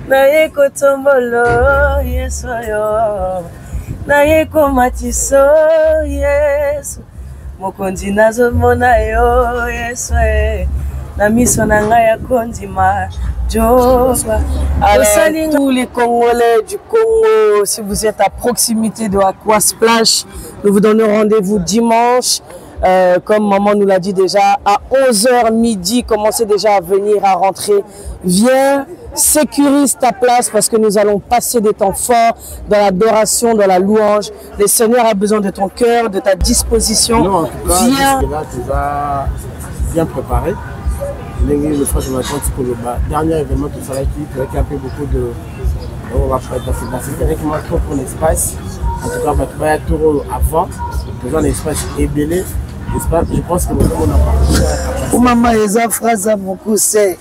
naye kotombolo Yesu yo naye komatiso Yesu mokonzi nazomona yo Yesu na miso na ngai ya kondima Joba. Alors, tous les Congolais du Congo, si vous êtes à proximité de Aqua Splash, nous vous donnons rendez-vous dimanche. Comme maman nous l'a dit déjà, à 11h midi, commencez déjà à venir, à rentrer. Viens, sécurise ta place parce que nous allons passer des temps forts dans l'adoration, dans la louange. Le Seigneur a besoin de ton cœur, de ta disposition. Non, en tout cas, viens. Là, tu vas bien préparer. Le frère Jonathan Tikoloba, dernier événement tout ça qui a fait beaucoup de... On va faire avec moi pour un espace. En tout cas, tu vas être avant, dans un espace ébélé. Je pense que nous avons un Kumama eza phrase beaucoup c'est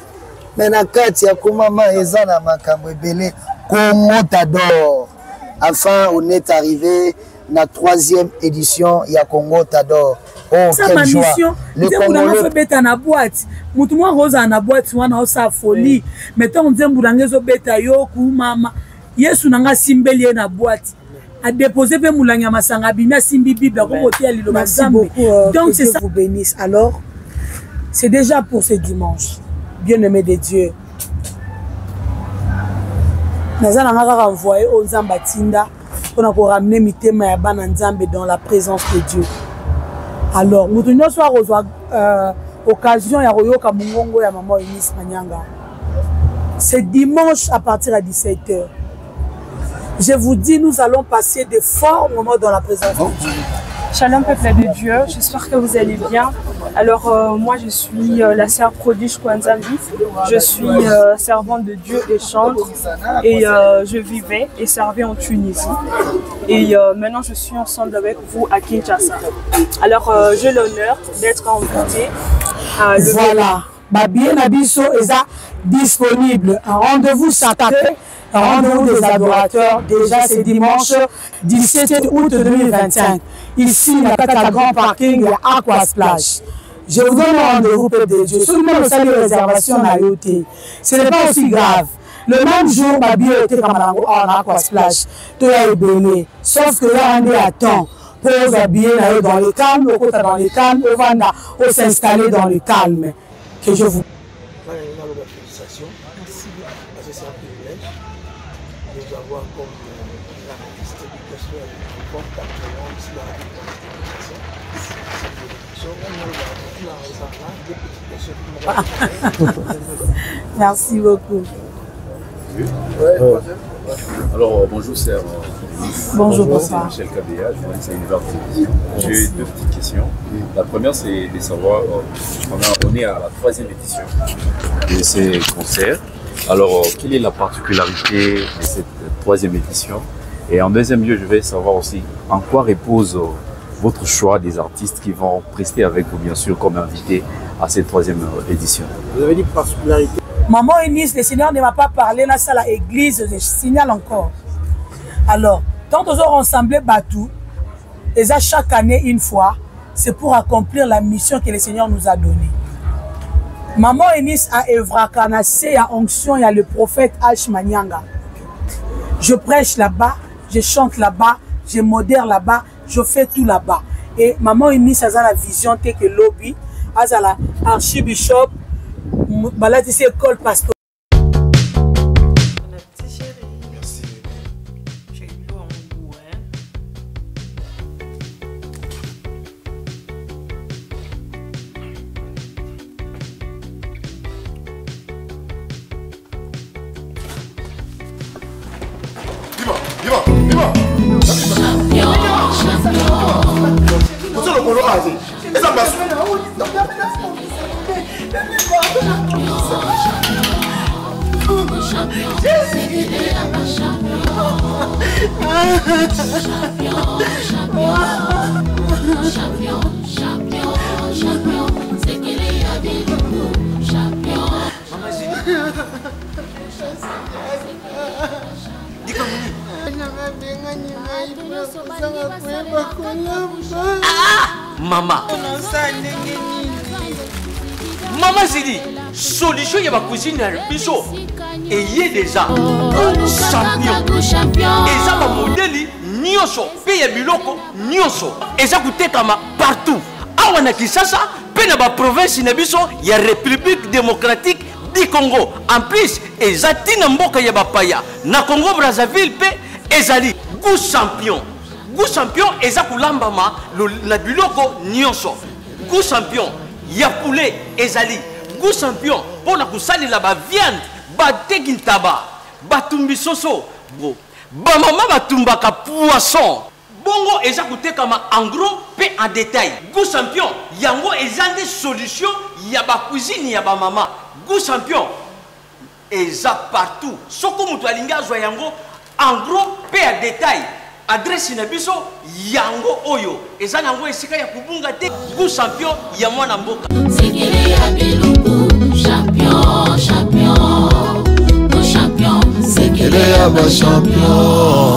mais na kati ya kumama eza na makambo ebele Congo t'adore. Enfin on est arrivé na 3e édition ya Congo t'adore. Oh quelle joie. Le Congolais fait beta na boîte. Mutu mwa roza na boîte wana osa folie. Mettons nzembulanga zo beta yo kumama. Yesu nanga simbeli na boîte. A déposer pe mulanga masanga bimia simbi bible ko côté ali lo mazambe. Donc c'est ça vous bénisse. Alors c'est déjà pour ce dimanche. Bien-aimé de Dieu. Nazana ngaka envoyer au Nzamba Tinda pour ramener mitema ya bana Nzambe dans la présence de Dieu. Alors nous tenons soir occasion ya royoka mungongo ya maman Eunice Manyanga. C'est dimanche à partir de 17h. Je vous dis, nous allons passer de forts moments dans la présence de Dieu. Shalom peuple de Dieu, j'espère que vous allez bien. Alors moi je suis la sœur prodige Kwanzambi, je suis servante de Dieu et chantre et je vivais et servais en Tunisie et maintenant je suis ensemble avec vous à Kinshasa. Alors j'ai l'honneur d'être invitée à le voilà, bien abisso est disponible, un rendez-vous sacré. Rendez-vous des adorateurs, déjà c'est dimanche 17 août 2025. Ici, il y a un grand parking à Aqua Splash. Je vous donne rendez-vous, peuple de Dieu. Seulement, le salut de réservation à l'hôtel. Ce n'est pas aussi grave. Le même jour, ma bio était comme à Aqua Splash. Tout est béni. Sauf que là, on est à temps. Pour vous habiller dans le calme, au côté dans le calme, on va s'installer dans le calme. Que je vous. Félicitations. Merci. Parce que c'est un privilège de vous avoir comme l'artiste éducation et contact ici dans la Merci beaucoup. Alors bonjour, c'est bonjour, bonsoir. Michel Kabea, journaliste à Univers Télévision. J'ai deux petites questions. La première, c'est de savoir, on est à la 3e édition de ces concerts. Alors, quelle est la particularité de cette 3e édition? Et en deuxième lieu, je vais savoir aussi en quoi repose votre choix des artistes qui vont prester avec vous, bien sûr, comme invités à cette 3e édition. Vous avez dit particularité. Maman Eunice, le Seigneur ne m'a pas parlé, là, c'est à l'église, je signale encore. Alors, tant qu'on aura rassemblé Batou, et ça chaque année une fois, c'est pour accomplir la mission que le Seigneur nous a donnée. Maman Eunice a Evra Kanase, il y a onction, il y a le prophète H. Manyanga. Je prêche là-bas, je chante là-bas, je modère là-bas, je fais tout là-bas. Et Maman Eunice a la vision que lobby, a la archibishop, balade ici école pastorale. Maman, maman, j'ai dit solution, il y a ma cousine, bichot. et yé déjà champion eza ba modeli nyonso pe ya biloko nyonso eza kutekama partout awa na Kinshasa pe na ba province na biso ya République démocratique du Congo. En plus eza tina mboka ya bapaya na Congo Brazzaville pe ezali Goût Champion. Goût Champion eza kulambama na biloko nyonso. Goût Champion ya poulet ezali Goût Champion pour na kusali la ba viande ba tekintaba ba tumbi soso bo ba mama ba tumbaka poisson bongo eza kutekama en gros pe en détail. Goût Champion yango eza des solutions ya ba cuisine ya ba mama. Goût Champion eza partout soko mutu alinga azwa yango en gros pe en détail. Adresse na biso yango oyo eza nango esika ya kubunga te. Goût Champion ya mwana mboka sekele ya bilungu champion champion Goût Champion sekele ya ba champion.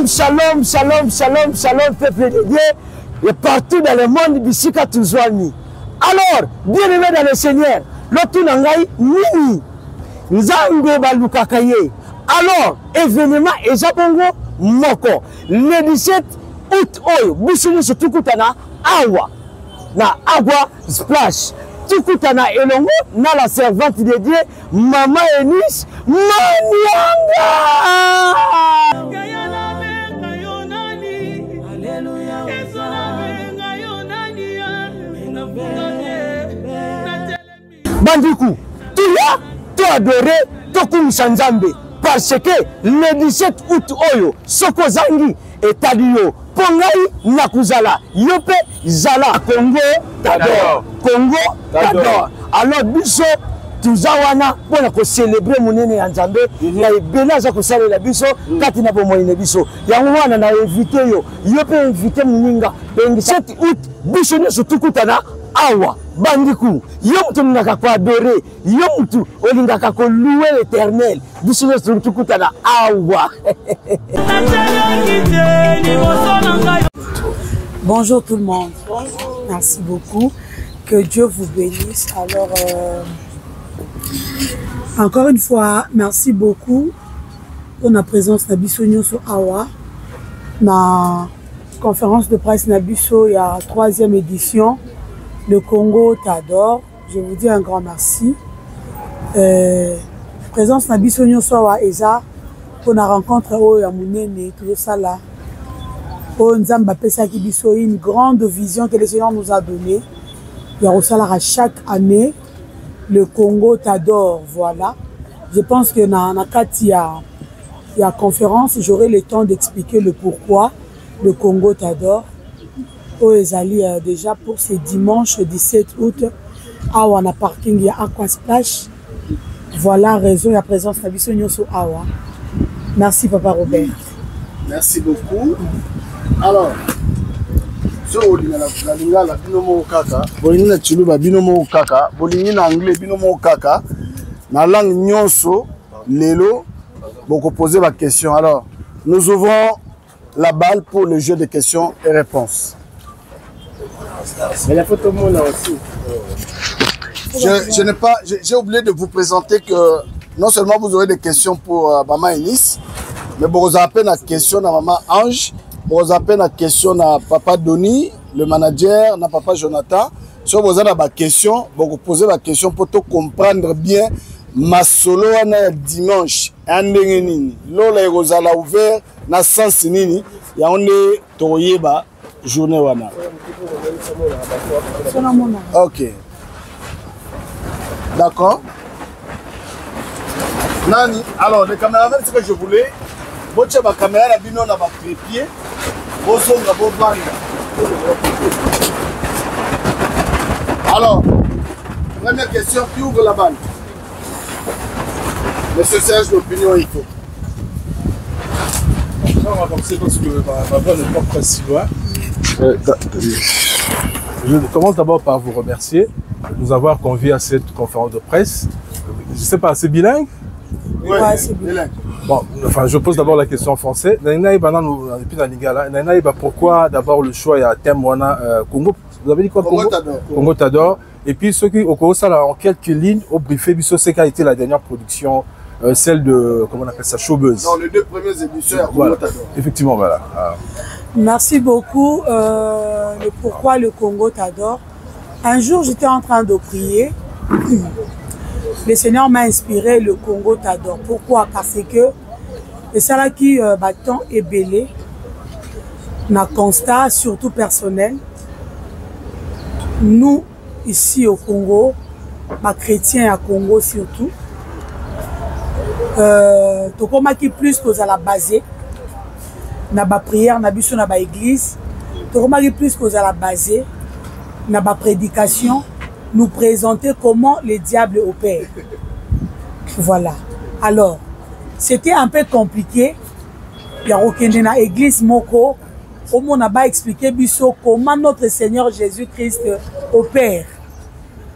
Shalom, shalom, shalom, shalom, peuple de Dieu, et partout dans le monde, Bissika Touzouani. Alors, bien-aimés dans le Seigneur, l'autre nangai, nini, Nzambe Balukakaye. Alors, événement, Ezabongo, Moko, le 17 août, Oyo, Boussini, Tukutana, Awa, na Agua Splash. Tukutana Elongo, na la servante de Dieu, Maman Enis, Manianga. Bandikou, tu l'as, tu adoré, tu as Nzambe. Parce que le 17 août, Oyo, Soko Zangi et Tadio, Pongai Nakuzala, Yope Zala, Congo, t'adore. Congo, t'adore. Alors, Bisso, Tuzawana, pour célébrer mon aîné Nzambe, il y a Benaza qui s'est la Bisso, Katina pour mon Bisso. Il y a un invité, Yope invité Mouninga, le 17 août, Bisso ne se tukutana, Awa. Bandikou, yomtu n'akakwa adoré, yomtu olingakako louer l'éternel. Bisous tukutana awa. Bonjour tout le monde. Merci beaucoup. Que Dieu vous bénisse. Alors, encore une fois, merci beaucoup pour la présence de Bissonio sur Awa. La conférence de presse Nabiso, il y a 3e édition. Le Congo t'adore. Je vous dis un grand merci. Présence Nabisonyo Sowa Eza pour la rencontre au Yamounene, tout ça là. Au Nzamba Pesaki Biso, une grande vision que le Seigneur nous a donnée. Il y a aussi là chaque année. Le Congo t'adore. Voilà. Je pense que dans la il y a conférence, j'aurai le temps d'expliquer le pourquoi le Congo t'adore. Au Ezali déjà pour ce dimanche 17 août, Awa na parking, il y a Aqua Splash. Voilà raison, il y a présence de Bissonio sur Awa. Merci Papa Robert. Merci beaucoup. Alors, sur la lingala binomo kaka, bolingi na chuluba binomo kaka, bolingi na anglais binomo kaka, na langue nyonso lelo boko poser ma question. Alors, nous ouvrons la balle pour le jeu de questions et réponses. Mais la photo là aussi. Je n'ai pas, j'ai oublié de vous présenter que non seulement vous aurez des questions pour Maman Enis, mais vous avez appelé la question à Maman Ange, vous avez appelé la question à Papa Doni, le manager, à Papa Jonathan. Si vous avez des questions, vous posez la question pour comprendre bien ma solo dimanche. Lola Rosala ouvert, na sens nini, ya on est toyeba. Journée wana. Ok. D'accord. Nani, alors les caméramans, ce que je voulais, votre caméra la bino na ba trépied, bozonga bobanga. Alors, première question, qui ouvre la balle? Monsieur Serge, l'opinion, il faut. On va commencer parce que ma voix n'est pas très si loin. Je commence d'abord par vous remercier de nous avoir conviés à cette conférence de presse. Je ne sais pas, c'est bilingue? Oui, c'est bilingue. Bon, enfin, je pose d'abord la question en français. Pourquoi d'abord le choix à thème Congo? Vous avez dit quoi? Congo t'adore. Et puis ceux qui au Congo, ça en quelques lignes au briefé, c'est qu'a été la dernière production, celle de comment on appelle ça, Showbuzz. Non, les deux premières émissions. Voilà. Effectivement, voilà. Merci beaucoup. Le pourquoi le Congo t'adore. Un jour, j'étais en train de prier. Le Seigneur m'a inspiré, le Congo t'adore. Pourquoi? Parce que le Salaki bâton est belé. Un constat surtout personnel. Nous, ici au Congo, les chrétiens à Congo surtout, qui plus que à la base, na ba prière, na biso na ba église, qui plus que à la base, na ba prédication, nous présenter comment les diables opèrent. Voilà. Alors, c'était un peu compliqué. Il y a aucun dans l'église moko. On n'a pas expliqué comment notre Seigneur Jésus-Christ opère.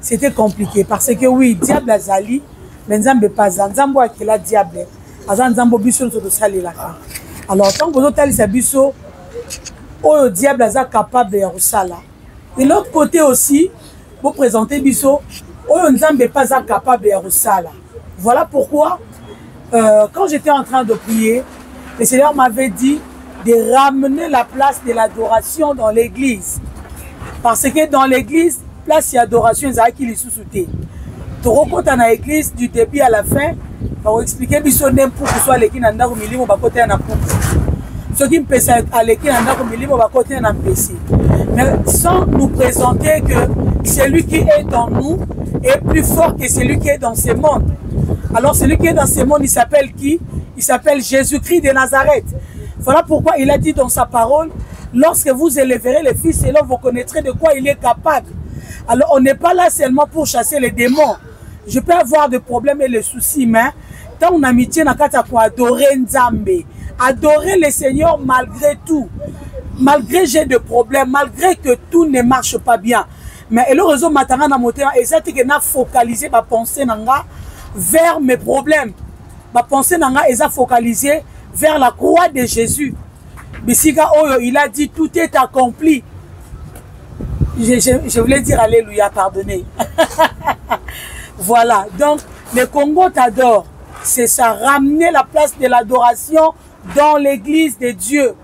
C'était compliqué parce que oui, diable azali, mais nzambe pas nzambo akela diable. Azan nzambo biso to sali la. Alors tant que vous avez biso, le diable est capable de faire. De l'autre côté aussi, vous présentez biso, le nzambe n'est pas capable de faire. Voilà pourquoi, quand j'étais en train de prier, le Seigneur m'avait dit de ramener la place de l'adoration dans l'église. Parce que dans l'église, place d'adoration, il y a qui les sous-soutés. Tu rencontres dans l'église du début à la fin, pour expliquer que ce n'est pas pour que soit l'église n'a pas milieu, on va côté un pouce. Ce qui me pèse à l'église n'a pas milieu, on va côté un PC. Mais sans nous présenter que celui qui est dans nous est plus fort que celui qui est dans ce monde. Alors celui qui est dans ce monde, il s'appelle qui? Il s'appelle Jésus-Christ de Nazareth. Voilà pourquoi il a dit dans sa parole, lorsque vous élèverez le Fils, et là vous connaîtrez de quoi il est capable. Alors on n'est pas là seulement pour chasser les démons. Je peux avoir des problèmes et des soucis, mais tant on a amitié, on adorer Nzambe. Adorer le Seigneur malgré tout. Malgré j'ai des problèmes, malgré que tout ne marche pas bien. Mais le réseau matanga na moteur, et ça que na focaliser ma pensée nanga vers mes problèmes. Ma pensée nanga est focalisée vers la croix de Jésus. Bisiga Oyo, il a dit tout est accompli. Je voulais dire alléluia, pardonnez. Voilà, donc le Congo t'adore. C'est ça, ramener la place de l'adoration dans l'église de Dieu.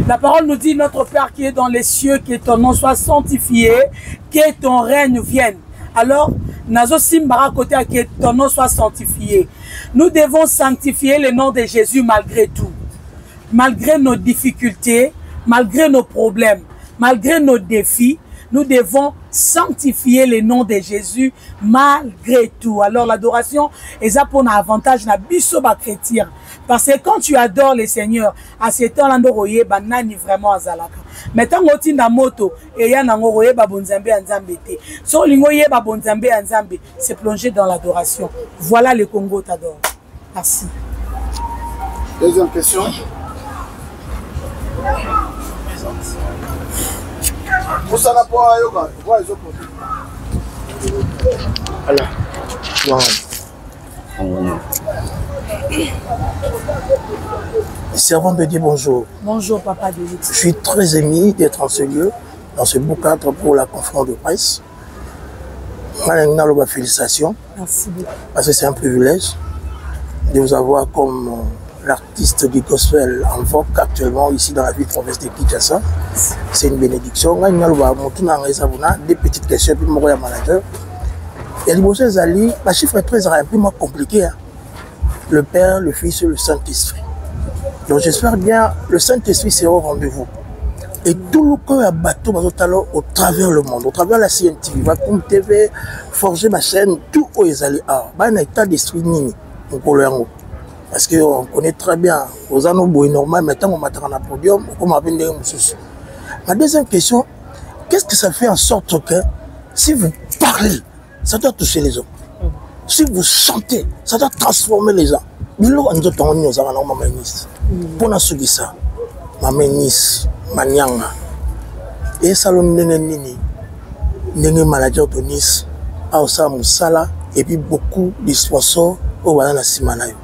La parole nous dit, notre Père qui est dans les cieux, que ton nom soit sanctifié, que ton règne vienne. Alors, Nazo Simbara côté à que ton nom soit sanctifié. Nous devons sanctifier le nom de Jésus malgré tout. Malgré nos difficultés, malgré nos problèmes, malgré nos défis, nous devons sanctifier le nom de Jésus malgré tout. Alors l'adoration est ça pour un avantage na biso ba chrétien. Parce que quand tu adores le Seigneur, à ce temps-là, nani vraiment azalaka. Mais tant que tu na moto et ya na ngoroye ba bonzambe anzambe te. So lingoye ba bonzambe anzambe, c'est plonger dans l'adoration. Voilà le Congo t'adore. Merci. Deuxième question. Alors, servant de dire bonjour. Bonjour, papa de Luxe. Je suis très ému d'être en ce lieu, dans ce beau cadre pour la conférence de presse. Félicitations. Merci beaucoup. Parce que c'est un privilège de vous avoir comme l'artiste du gospel en vogue actuellement ici dans la ville province de Kinshasa. C'est une bénédiction. Des petites questions, puis mon manager. Et le chiffre est très un peu moins compliqué. Hein. Le Père, le Fils et le Saint-Esprit. Donc j'espère bien le Saint-Esprit sera au rendez-vous. Et tout le corps à bateau au travers le monde, au travers la CNTV, Vakum TV, forger ma chaîne, tout où ils allaient. Un état d'esprit nini, parce qu'on connaît très bien, aux anneaux normal, maintenant on m'attend à podium, on m'a appelé des. Ma deuxième question, qu'est-ce que ça fait en sorte que si vous parlez, ça doit toucher les hommes? Si vous sentez, ça doit transformer les gens. Bilo anzo toni ozanga na mama ministre. Pona sugisa. Mama ministre, manyanga. Et salon nini. Nenge manager de Nice, Aosa Moussala et puis beaucoup de sponsors au Banana Simanayo.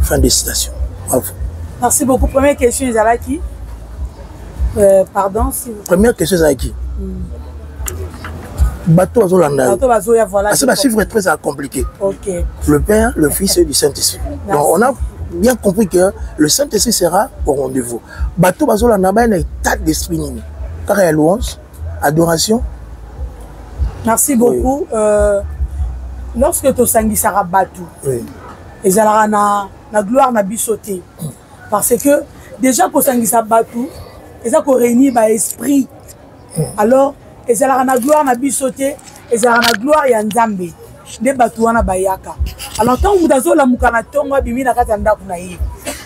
Fin de citation. Bravo. Merci beaucoup. Première question, Izalaki. Pardon si vous... Première question, Izalaki. Bateau Azolanda. Bateau Azoya, voilà. C'est un chiffre très compliqué. Ok. Le Père, le Fils et du Saint-Esprit. Donc on a bien compris que le Saint-Esprit sera au rendez-vous. Bateau Azolanda, il y a un état d'esprit. Car il y a louange, adoration. Merci beaucoup. Oui. Lorsque tu sangi sera battu, et ça na gloire na bisoté. Parce que déjà que sangi sera battu, et ça qu'on réunit par esprit. Alors, et ça na gloire na bisoté, et ça na gloire ya nzambe. De battu wana bayaka. Alors tant que vous la mukana tonga bimi na katanda kuna yi.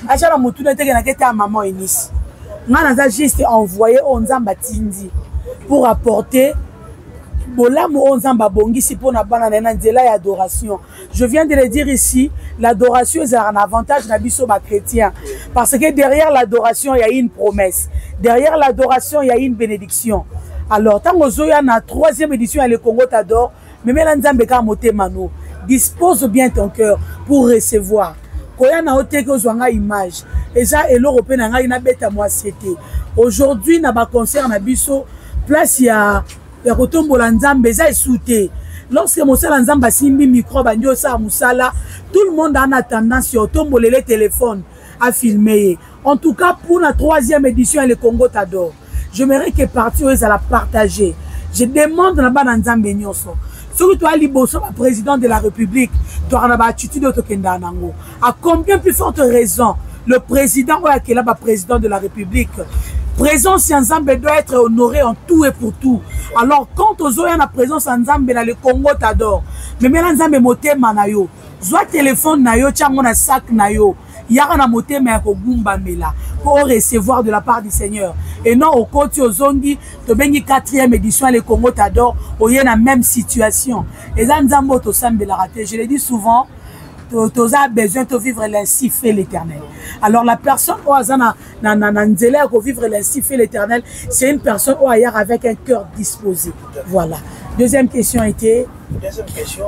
Acha la mutu na teke na kete maman Enis. Nga na juste envoyé on nzamba tindi pour apporter je viens de le dire ici, l'adoration est un avantage chrétien. Parce que derrière l'adoration, il y a une promesse. Derrière l'adoration, il y a une bénédiction. Alors, tant que il y a la 3e édition, le Congo t'adore, mais dispose bien ton cœur pour recevoir. Image. Et ça, et l'Européen a bête moi c'était. Aujourd'hui, na ba concert na biso, place il y a Kotombola Nzambe za esouté. Lorsque Mosala Nzamba simbi micro bandio sa musala, tout le monde a tendance sur tomboler les téléphones à filmer. En tout cas, pour la 3e édition, le Congo t'adore. J'aimerais que parti aux à la partager. Je demande na ba Nzambe nyonso. Surtout toi Liboso, président de la République, tu as une attitude de Tokenda Nango. À combien plus forte raison le président ou qui est là président de la République? Présence Nzambe doit être honorée en tout et pour tout. Alors quand aux oya na présence Nzambe dans le Congo t'adore. Mais maintenant Nzambe motema na yo. Zwa téléphone na yo, tiango na sac na yo. Yara na motema ya kogumba mela pour recevoir de la part du Seigneur. Et non au côté aux zongi, to bengi 4e édition le Congo t'adore, au y a la même situation. Et là Nzambe to sambe la raté. Je le dis souvent. Tu as besoin de vivre l'ainsi fait l'Éternel. Alors la personne qui a vivre l'ainsi fait l'Éternel, c'est une personne qui a avec un cœur disposé. Voilà. Deuxième question était. Deuxième question.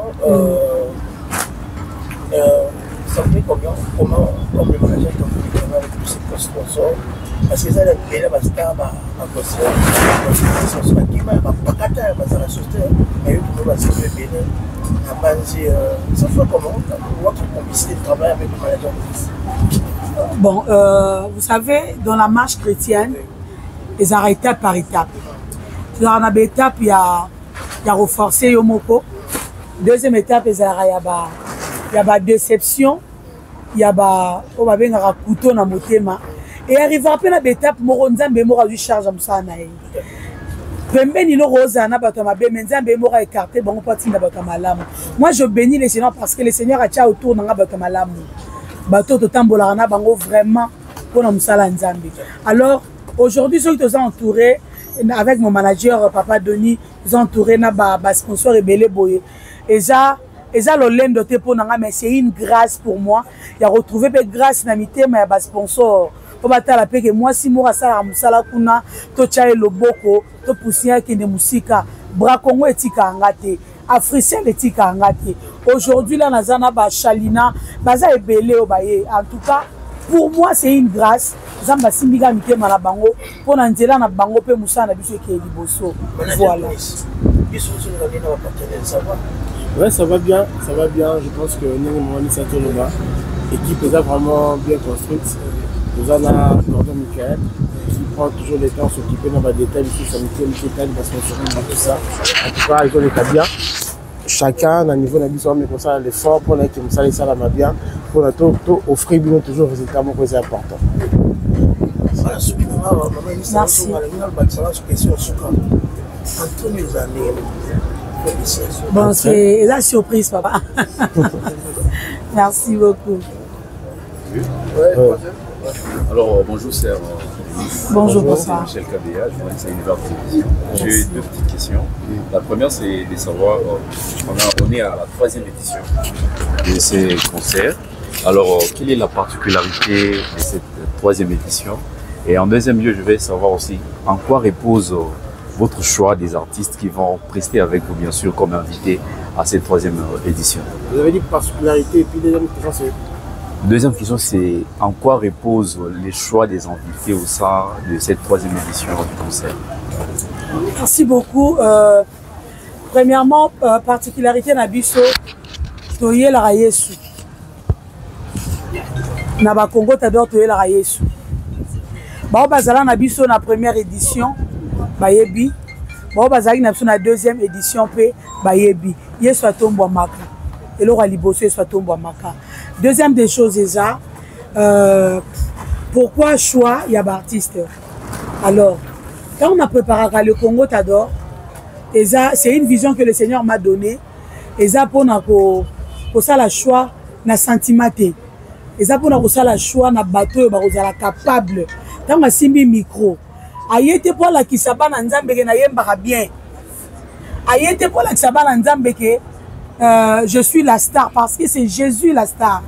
Ça fait comment le manager avec tous ces sponsors? Parce que ça il a basta à concert. Ça fait comment votre complicité de travail avec le manager? Bon, vous savez, dans la marche chrétienne, ils ont étape par étape. Dans la première étape, il y a renforcé Yomoko. Deuxième étape, il y a déception. Il y a un couteau dans le thème. Et arrivé à la étape, Moronzan Bémora lui charge à Moussa Naï. Moi je bénis le Seigneur parce que le Seigneur a tcha autour de Malam. Bateau de Tambolarana bango vraiment pour nous Nzambe. Alors aujourd'hui ceux qui sont entourés avec mon manager Papa Denis, ils ont entouré na ba sponsor rebelle boye. Et ça le lendo te pour nanga mais c'est une grâce pour moi. Il a retrouvé une grâce na mité mais ba sponsor. Pour battre que moi si moi ça musala kuna to tcha loboko to poussia qui de musika bra Congo etika ngate africain etika ngate. Aujourd'hui là nazana ba chalina baza ebele obaye. En tout cas pour moi c'est une grâce. Zamba simbiga mité mala bango pour na nzela na bango pe musana biso ke liboso. Voilà. Ouais, ça va bien, ça va bien. Je pense que nous avons ça tout le bas. L'équipe est vraiment bien construite. Nous avons Gordon Michael qui prend toujours le temps de s'occuper dans les détails ici, sanitaire, détails, parce qu'on se rend tout ça. En tout cas, ils ont les bien. Chacun, à niveau de la mais comme ça, l'effort pour que nous allons ça là bien, pour offrir toujours des résultats très importants. Merci. Bon, c'est la surprise, papa. Merci beaucoup. Alors, bonjour, c'est Bonjour, bonsoir. C'est Michel Kabea, journaliste à Univers Télévision. J'ai deux petites questions. La première, c'est de savoir, on est à la 3e édition de ces concerts. Alors, quelle est la particularité de cette 3e édition? Et en deuxième lieu, je vais savoir aussi en quoi repose votre choix des artistes qui vont prester avec vous, bien sûr, comme invités à cette 3e édition. Vous avez dit particularité, et puis deuxième question, c'est en quoi repose les choix des invités au sein de cette 3e édition du concert? Merci beaucoup. Premièrement, particularité Nabiso, Toye la Yesu. Naba Congo Tador Toye la Yesu. Bazala Nabiso na première édition, Bayebi. Bazali Nabiso na deuxième édition, Bayebi. Yesu Atombo Maka. Et le roi Liboso Yesu Atombo Maka. Deuxième des choses, c'est ça. Pourquoi choix il y a d'artistes? Alors, quand on a préparé le Congo Tador, c'est une vision que le Seigneur m'a donnée. Et ça pour ça la choix na sentimenté. Et ça pour ça la choix na bateau ba la capable. Quand on simbi micro, ayete pour la kisaba na nzambe ke na yemba bien. Ayete pour la kisaba na nzambe ke je suis la star parce que c'est Jésus la star.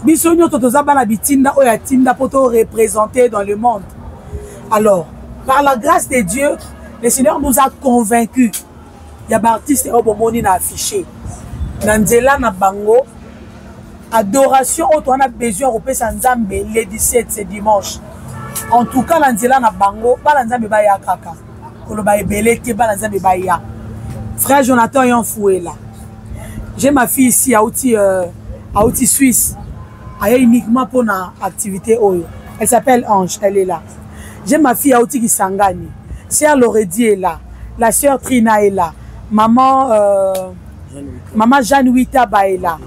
Bisonyo totozaba na bitinda oya tinda poto représenter dans le monde. Alors, par la grâce de Dieu, le Seigneur nous a convaincus. Il y a des artistes qui na affiché. Nanzela na bango adoration on a besoin de faire nzambe le 17 c'est dimanche. En tout cas nanzela na bango ba nzambe ba ya kaka. Kolo ba ebelete ba nzambe ba ya. Frère Jonathan Yanfou est là. J'ai ma fille ici à Outi Suisse. Elle est uniquement pour une activité. Elle s'appelle Ange, elle est là. J'ai ma fille à Outi Kisangani. Sœur Loredi est là. La sœur Trina est là. Maman Jeanne Witaba est là.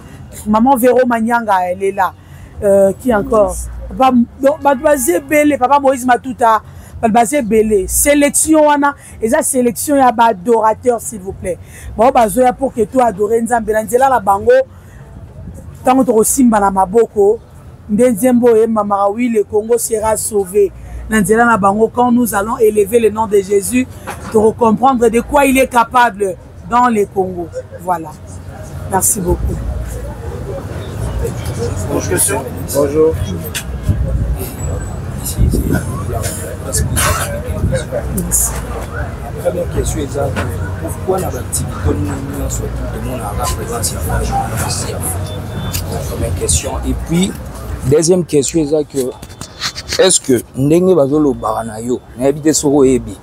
Maman Véro Manyanga, elle est là. Qui encore? Papa Moïse Matouta. Belé. Sélection, et ça sélection, il y a des adorateurs, s'il vous plaît. Bon, pour que tu adores Nzambe, Nzela la bango, tant que tu simba na maboko, Ndenzembo et Mamaraoui, le Congo sera sauvé. Nzela la bango, quand nous allons élever le nom de Jésus, pour comprendre de quoi il est capable dans le Congo. Voilà. Merci beaucoup. Bonjour. La première question est pourquoi la activité nous sommes à la présence de la première question. Et puis, deuxième question est que est-ce que Ndenge Bazolo Baranayo, n'habite sur Ebi,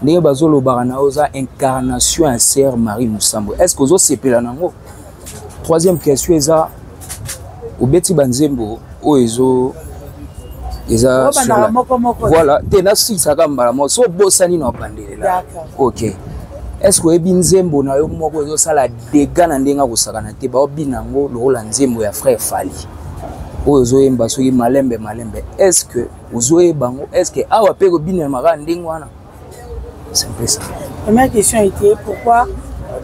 Ndenge Bazolo Baranayo, incarnation à Sœur Marie Moussambo. Est-ce que vous avez Pelanango? Troisième question est au Beti Banzembo, au Ezo. Voilà, tenasi sakamba mo so bosani na bandelela. OK. Est-ce que ebinzembo na yo moko zo sala dega na ndenga ko sakana te ba binango lola nzembo ya frère Fali. Ozo yemba so yi malembe. Est-ce que ozo bango est-ce que awa pe ko binela maka ndengwana? C'est un peu ça. Première question était pourquoi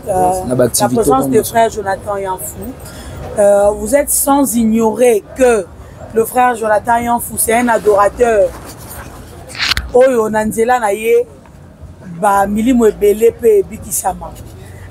la présence de frère Jonathan Yanfou. Vous êtes sans ignorer que le frère Jonathan Yanfou, c'est un adorateur. Oyo nanzela na ye ba milimo ebele pe bikisama.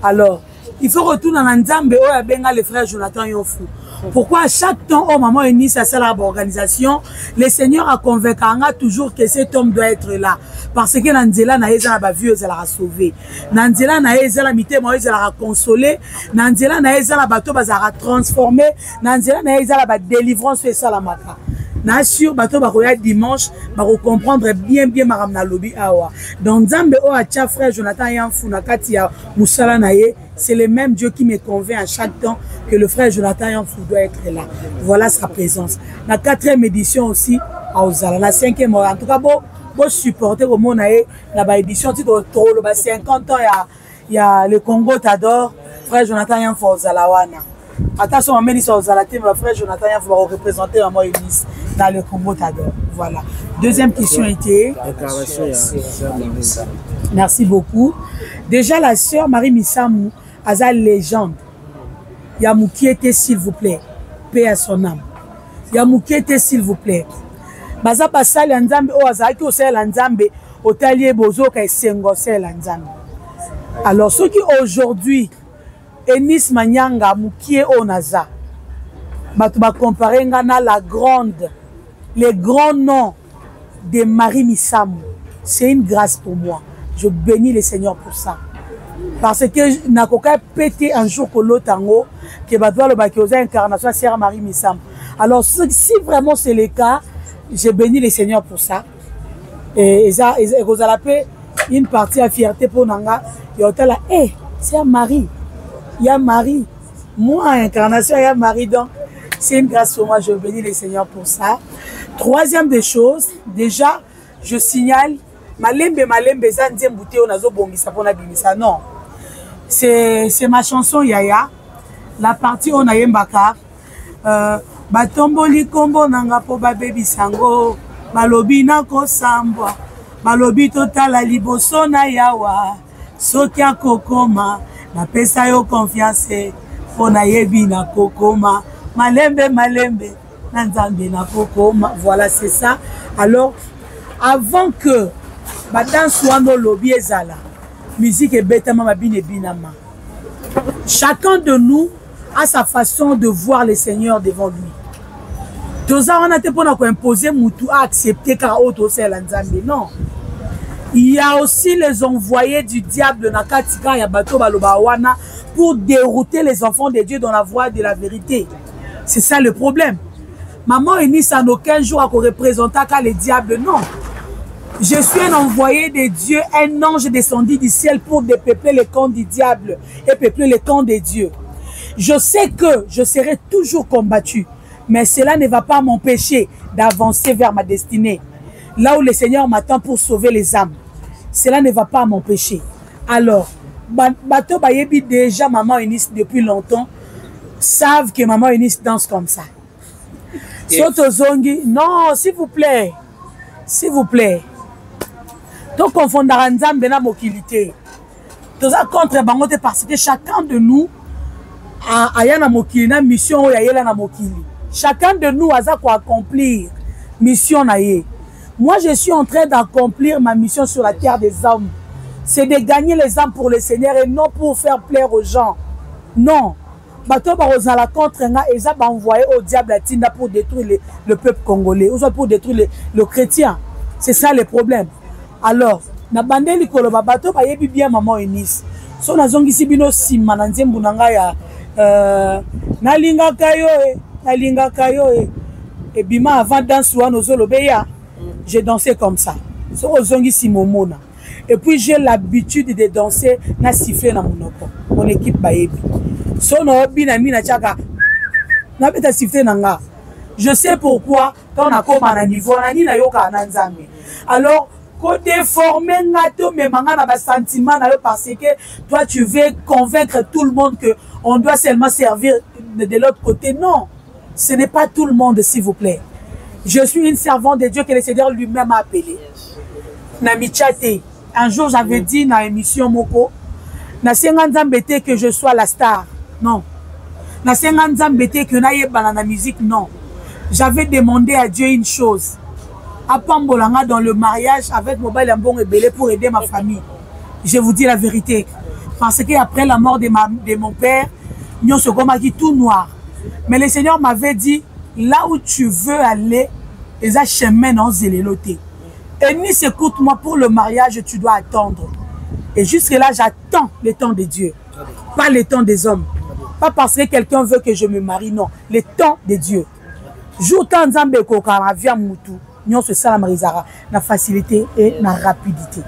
Alors, il faut retourner dans Nzambe oyo benga le frère Jonathan Yanfou. Pourquoi à chaque temps au moment uni ça c'est la organisation, le Seigneur a convaincu toujours que cet homme doit être là parce que nanzela na eza na ba vieux za la sauver. Nanzela na eza la mité mo eza la consoler, nanzela na eza la bateau bazara transformer, nanzela na eza la ba délivrance et ça la maka. Na sûr bateau ba koya dimanche ba comprendre bien maramna lobby awa. Dans Nzambe o acha frère Jonathan Yanfou na kati ya musala na ye, c'est le même Dieu qui me convainc à chaque temps que le frère Jonathan Yanfou doit être là. Voilà sa présence. La 4e édition aussi à Ozala, la 5e en tout cas bon supporter au monde la édition titre 50 ans il y a le Congo Tador, frère Jonathan Yanfou Ozala wana. Attention, on met sur Ozala, frère Jonathan Yanfou va représenter à moi dans le Congo Tador. Voilà. Deuxième question était. Merci beaucoup. Déjà la sœur Marie Missamou, Aza légende. Yamoukiete s'il vous plaît. Paix à son âme. Yamoukiete s'il vous plaît. baza basali ya nzambe oyo azalaki osalela nzambe otali bozoka esengo osalela nzambe. Alors ceux qui aujourd'hui Enis Manyanga mukie onaza bato ba comparer ngana la grande, les grands noms de Marie Misamou, c'est une grâce pour moi. Je bénis le Seigneur pour ça. Parce que nakoka pété un jour que l'autre tango que bato le bakiosa incarnation sœur Marie Misamou. Alors si vraiment c'est le cas, je bénis le Seigneur pour ça. Et ça vous allez une partie à fierté pour nanga et otala c'est Marie. Il y a Marie. Moi incarnation il y a Marie donc c'est une grâce pour moi, je bénis le Seigneur pour ça. Troisième des choses, déjà, je signale, malembe zanzi mbouté onazo bongisa pona bimisa. Non, c'est ma chanson Yaya, la partie on a yembaka. Batomboli kombo nanga po ba baby sango, balobi na ko sambwa, balobi totala liboso na yawa, soki akokoma, na pesa yo confiance, pona yebi na kokoma. Malembe, nanzambe na kokoma. Voilà, c'est ça. Alors, avant que Badan soit nos lobby ezala, musique et betama mabine binama. Chacun de nous a sa façon de voir le Seigneur devant lui. Toza on a été pour imposer Moutou à accepter car auto c'est l'anzambe. Non. Il y a aussi les envoyés du diable Nakatika Yabato Balobawana pour dérouter les enfants de Dieu dans la voie de la vérité. C'est ça le problème. Maman Enis en aucun jour a représenté qu'à le diable, non. Je suis un envoyé de Dieu, un ange descendu du ciel pour dépeupler les camps du diable et peupler les camps de Dieu. Je sais que je serai toujours combattu, mais cela ne va pas m'empêcher d'avancer vers ma destinée. Là où le Seigneur m'attend pour sauver les âmes. Cela ne va pas m'empêcher. Alors, Bato Bayebi déjà Maman Enis depuis longtemps savent que Maman Eunice danse comme ça. Sotozongi, non, s'il vous plaît. S'il vous plaît. Donc, confondara nzambe na mokilité. Toza contre bangote parce que chacun de nous a na mokili na mission ya yela na mokili. Chacun de nous a za ko accomplir mission na ye. Moi, je suis en train d'accomplir ma mission sur la terre des hommes. C'est de gagner les âmes pour le Seigneur et non pour faire plaire aux gens. Non. Bato barozala contre nga eza ba envoyé au diable à Tinda pour détruire le peuple congolais ou pour détruire le chrétien. C'est ça le problème. Alors, na bandeli koloba bato ba yebi bien Maman Eunice. So na zongi sibino sima na nzembu nanga ya nalinga kayo et bima avant danse wana ozolobeya. J'ai dansé comme ça. So ozongi simomona. Et puis j'ai l'habitude de danser na siffler na monoko. Mon équipe ba yebi. Je sais pourquoi quand on a comme un niveau alors quand déformer sentiment parce que toi tu veux convaincre tout le monde que on doit seulement servir de l'autre côté. Non, ce n'est pas tout le monde, s'il vous plaît. Je suis une servante de Dieu que le Seigneur lui-même a appelé. Namichate. Un jour j'avais dit dans l'émission Moko na senganzambete que je sois la star. Non. Na senganzambete que na yeba na musique, non. J'avais demandé à Dieu une chose. À Pambolanga dans le mariage avec Mobile Ambon et Belé pour aider ma famille. Je vous dis la vérité. Parce qu'après la mort de mon père, nous sommes tout noir. Mais le Seigneur m'avait dit, là où tu veux aller, les chemins dans Zéléloté. Et ni écoute-moi pour le mariage, tu dois attendre. Et jusque-là, j'attends le temps de Dieu. Pas le temps des hommes. Pas parce que quelqu'un veut que je me marie, non. Le temps de Dieu. Jour tant Nzambe kokara via mutu, nyon se salamarizara, la facilité et la rapidité.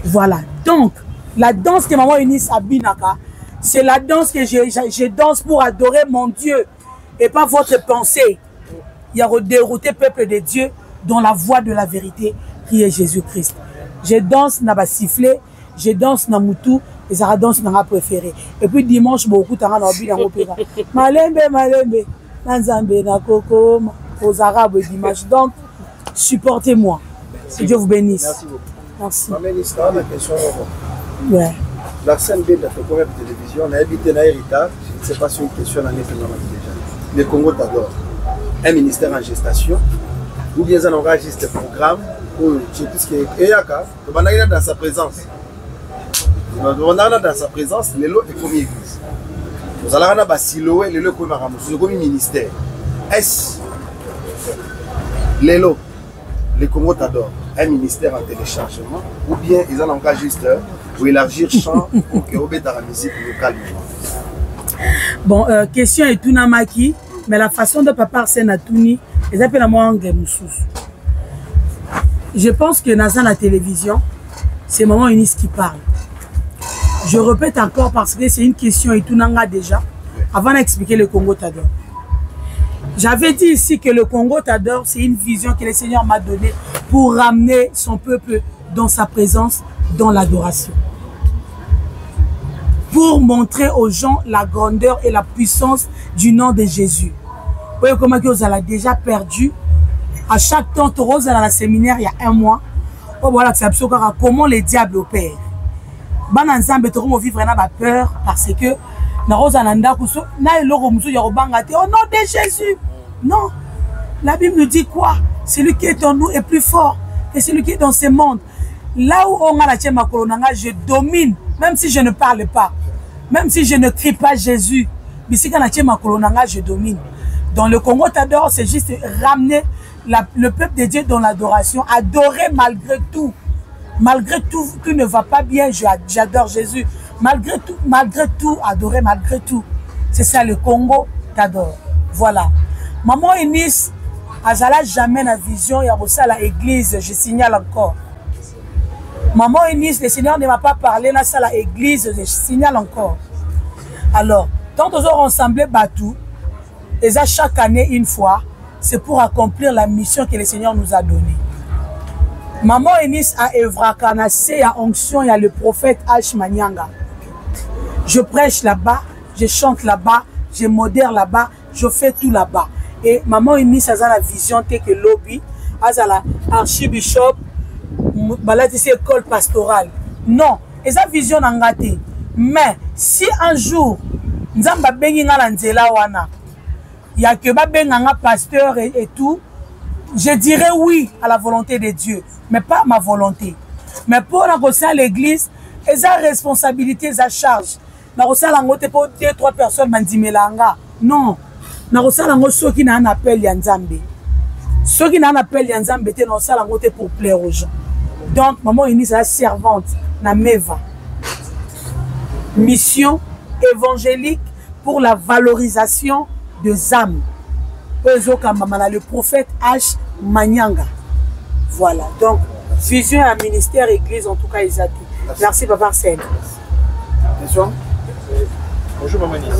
Voilà. Donc, la danse que Maman Eunice Abinaka, c'est la danse que je danse pour adorer mon Dieu et pas votre pensée. Il y a dérouté peuple de Dieu dans la voie de la vérité qui est Jésus-Christ. Je danse na ba sifflet. Je danse na mutu et ça danse na préféré. Et puis dimanche beaucoup tanga na obi na opéra. Malembe na nzambe na koko aux arabes dimanche. Donc supportez-moi. Que Dieu vous bénisse. Merci beaucoup. Merci. Ma ministre, la question. Ouais. La scène B de la télévision, on a évité un héritage. Je ne sais pas si une question en est déjà. Le Congo t'adore. Un ministère en gestation. ou bien ça n'aura juste un programme pour tout ce qui est Eyaka, on a dans sa présence. On a dans sa présence, les lots et comme église. Nous allons avoir Siloé, les lots comme ministère. Est-ce les lots, les Congo t'adorent, un ministère en téléchargement, ou bien ils ont encore juste pour élargir le champ pour que vous la musique locale. Bon, question est tout namaki, mais la façon de papa Arsène Atouni, ils appellent à moi anglais moussous. Je pense que dans la télévision, c'est Maman Eunice qui parle. Je répète encore parce que c'est une question et tout nanga déjà, avant d'expliquer le Congo t'adore. J'avais dit ici que le Congo t'adore, c'est une vision que le Seigneur m'a donnée pour ramener son peuple dans sa présence, dans l'adoration. Pour montrer aux gens la grandeur et la puissance du nom de Jésus. Vous voyez comment vous avez déjà perdu. À chaque temps, Rose dans la séminaire, il y a un mois. Oh, voilà, c'est absolument comment les diables opèrent. Ban ensemble, on vivre dans la peur parce que na Rose Ananda Kuso, na eloko musu ya robangate au nom de Jésus. Non. La Bible nous dit quoi? Celui qui est en nous est plus fort que celui qui est dans ce monde. Là où on a la tienne makolonanga, je domine, même si je ne parle pas, même si je ne crie pas Jésus. Mais si on a tienne makolonanga, je domine. Dans le Congo t'adore, c'est juste ramener le peuple de Dieu dans l'adoration, adorer malgré tout. Malgré tout, tout ne va pas bien, j'adore Jésus. Malgré tout, adorer malgré tout. C'est ça le Congo t'adore. Voilà. Maman Eunice, elle jamais la vision, il y a aussi à l'église, je signale encore. Maman Eunice, le Seigneur ne m'a pas parlé, là, ça l'église, je signale encore. Alors, tant qu'ils ont rassemblé Batou, et ça chaque année une fois, c'est pour accomplir la mission que le Seigneur nous a donnée. Maman Eunice a Evra Kanassé, il y a onction, il y a le prophète H. Manyanga. Je prêche là-bas, je chante là-bas, je modère là-bas, je fais tout là-bas. Et Maman Eunice a la vision que lobby, a la archibishop, c'est école pastorale. Non, et sa vision n'a gâté. Mais si un jour, nous avons béni dans l'anzela wana, il y a que un pasteur et tout, je dirais oui à la volonté de Dieu, mais pas ma volonté. Mais pour la l'église, et sa responsabilité, sa charge. Na rosala ngote pour 2-3 personnes mandimelanga. Non. Na rosala ngo ceux qui n'a un appel ya Nzambe. Ceux qui n'a un appel ya Nzambe te na rosala ngote pour plaire aux gens. Donc Maman Eunice la servante na Meva. Mission évangélique pour la valorisation des âmes. Le prophète H. Manyanga. Voilà. Donc vision à ministère église en tout cas ils a tout. Merci Papa Arsène. Question? Bonjour Maman Eunice.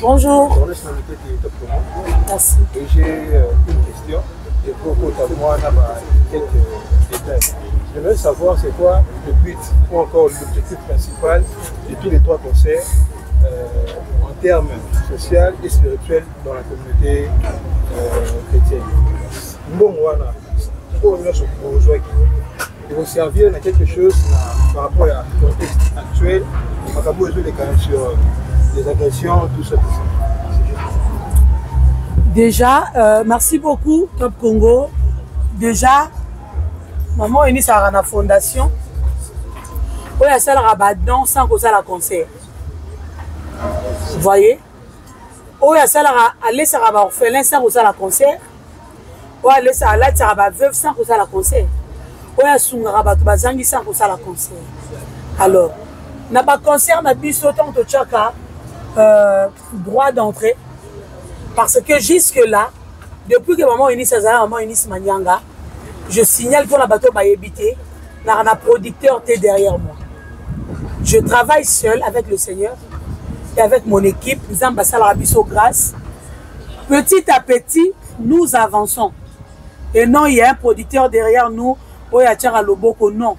Bonjour. Merci. J'ai une question et pour moi quelques détails. Je veux savoir c'est quoi le but ou encore l'objectif principal de tous les 3 concerts en termes social et spirituel dans la communauté chrétienne. Bon voilà, pour il va servir à quelque chose par rapport à un contexte actuel, par rapport sur les agressions, tout ça. Déjà, merci beaucoup, Top Congo. Déjà, Maman Eunice a la fondation. Il y a ça rabadon sans que ça la concert. Vous voyez? Il y a ça aller ça orphelin sans que ça la concert. Il y a ça la veuve sans que ça la concert. Il y a ça bazangi sans que ça la concert. Alors, na ba concert na biso tant to chaka droit d'entrée. Parce que jusque-là, depuis que Maman Eunice a Maman Eunice Manyanga, je signale pour la bateau Bayébité, il y a un producteur derrière moi. Je travaille seul avec le Seigneur et avec mon équipe, nous avons passé la biso grâce. Petit à petit, nous avançons. Et non, il y a un producteur derrière nous, Oyachara Loboko, non.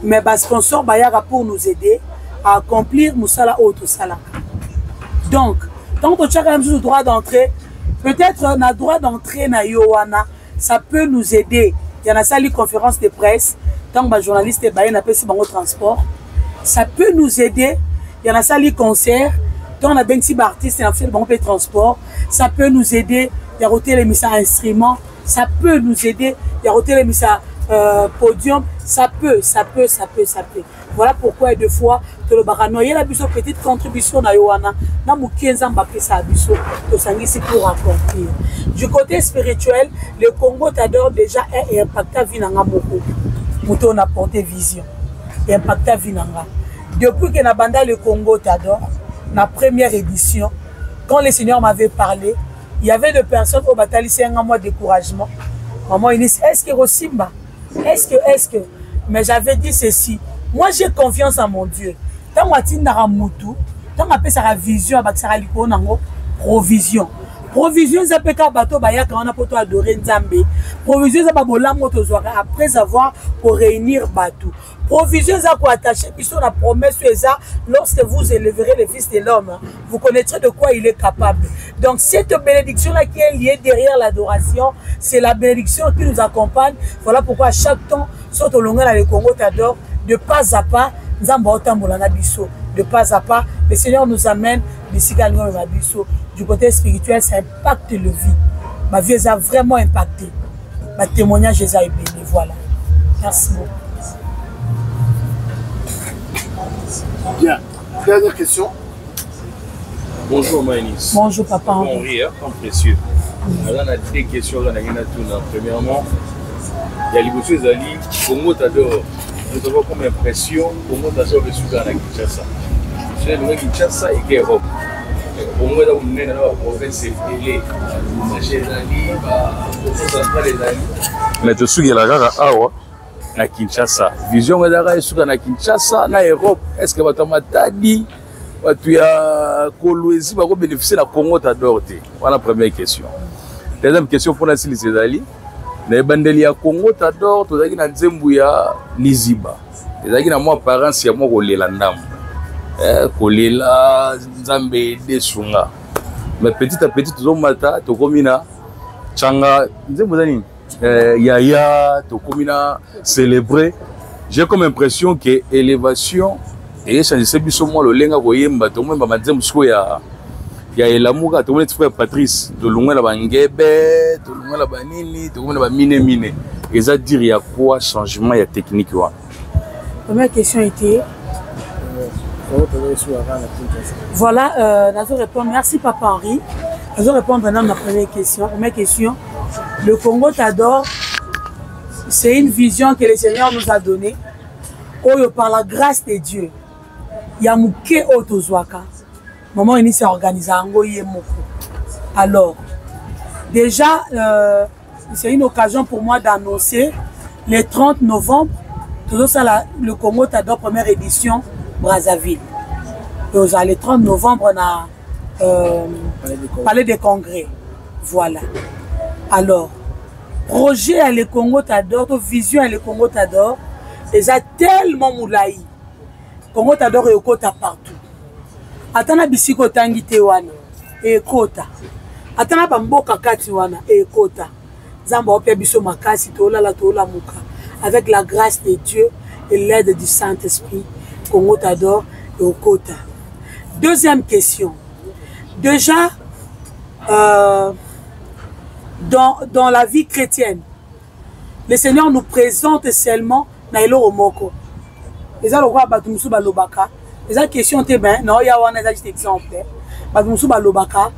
Mais le sponsor Bayara pour nous aider à accomplir Moussala Auto Sala. Donc, tant que tu as le droit d'entrée, peut-être on a le droit d'entrer na Yowana, ça peut nous aider. Il y en a ça, les conférences de presse, tant que les journalistes et les transport, ça peut nous aider. Il y en a ça, les concerts, tant qu'on a des artistes et on fait le transport, ça peut nous aider. Il y a aussi les instruments, ça peut nous aider. Il y a Rotelemi ça podium, ça peut. Voilà pourquoi deux fois que le barano il y a la petite contribution na Yohana na mukienza Mbappé sa biso to sangisi pour accomplir. Du côté spirituel, le Congo t'adore déjà est impacté vinanga beaucoup. Muto on a porté vision. Impacté vinanga. Depuis que na banda le Congo t'adore, na première édition, quand le Seigneur m'avait parlé, il y avait des personnes au bataille c'est un mois de découragement. Maman il dit est-ce que Rosimba? Est-ce que mais j'avais dit ceci. Moi j'ai confiance en mon Dieu. Tant que tu as mutu, tant que tu as vision, tu as provision. Provision ça peut ka bato ba ya kana poto adorer Nzambe. Provision ça ba bolango tozwaka après avoir pour réunir bato. Provision ça ko attacher biso la promesse ça lorsque vous élèverez le fils de l'homme, vous connaîtrez de quoi il est capable. Donc cette bénédiction là qui est liée derrière l'adoration, c'est la bénédiction qui nous accompagne. Voilà pourquoi à chaque temps surtout longa dans le Congo t'adore de pas à pas Nzambe otambola na biso. De pas à pas, le Seigneur nous amène d'ici à biso. Du côté spirituel, ça impacte le vie. Ma vie a vraiment impacté. Ma témoignage est béni. Voilà. Merci beaucoup. Bien. Dernière question. Bonjour Maïnis. Bonjour papa. Bon rire, comme précieux. Alors on a deux questions. Premièrement, il y a l'Ibosso Zali, Congo t'adore. Nous avons comme impression Congo t'adore le Soudan à Kinshasa. Je suis Kinshasa et Europe. Au moins, on est dans la province de mais tu sais, la gare à Kinshasa. Vision de la gare à Kinshasa, en Europe. Est-ce que votre matadi, tu as Kolwezi, va bénéficier de la Congo t'adore? Voilà la première question. Deuxième question pour la Sili Cézali. Les bandeli à Congo t'adore, tu as dit que Nzembouya Liziba. Tu as dit que moi, parents, c'est moi qui l'ai landam. Kolela Nzambe desunga mais petit à petit tozomata tokomina changa nzembo yaya tokomina célébrer. J'ai comme impression que élévation et changer biso mo lolenga koyemba tomemba manzembo siko ya elamuka tomone frère Patrice tolunga la bangebe tolunga la banini tokomina ba mine et ça dire il y a quoi changement il y a technique wa. Première question était voilà, je vais répondre. Merci Papa Henri. Je vais répondre maintenant à ma première question. Première question. Le Congo t'adore. C'est une vision que le Seigneur nous a donnée. Oh, par la grâce de Dieu. Yamuke Otozwaka. Maman il s'est organisé. Alors, déjà, c'est une occasion pour moi d'annoncer le 30 novembre. Toujours ça, le Congo t'adore première édition. Brazzaville. Et le 30 novembre, on a Palais des Congrès. Voilà. Alors, projet à le Congo t'adore, vision à le Congo t'adore, et ça tellement moulaï. Congo t'adore et kota partout. Atana bisiko tangi tewana et kota. Atana bamboka kati wana et kota. Zamba opé biso makasi tola la tola muka. Avec la grâce de Dieu et l'aide du Saint-Esprit. Congo t'adore et au Kota. Deuxième question. Déjà, dans la vie chrétienne, le Seigneur nous présente seulement Nailo Omoko. Les gens le voient Batumusu Balobaka. Les gens question te ben non il y a un juste exemple. Batumusu Balobaka.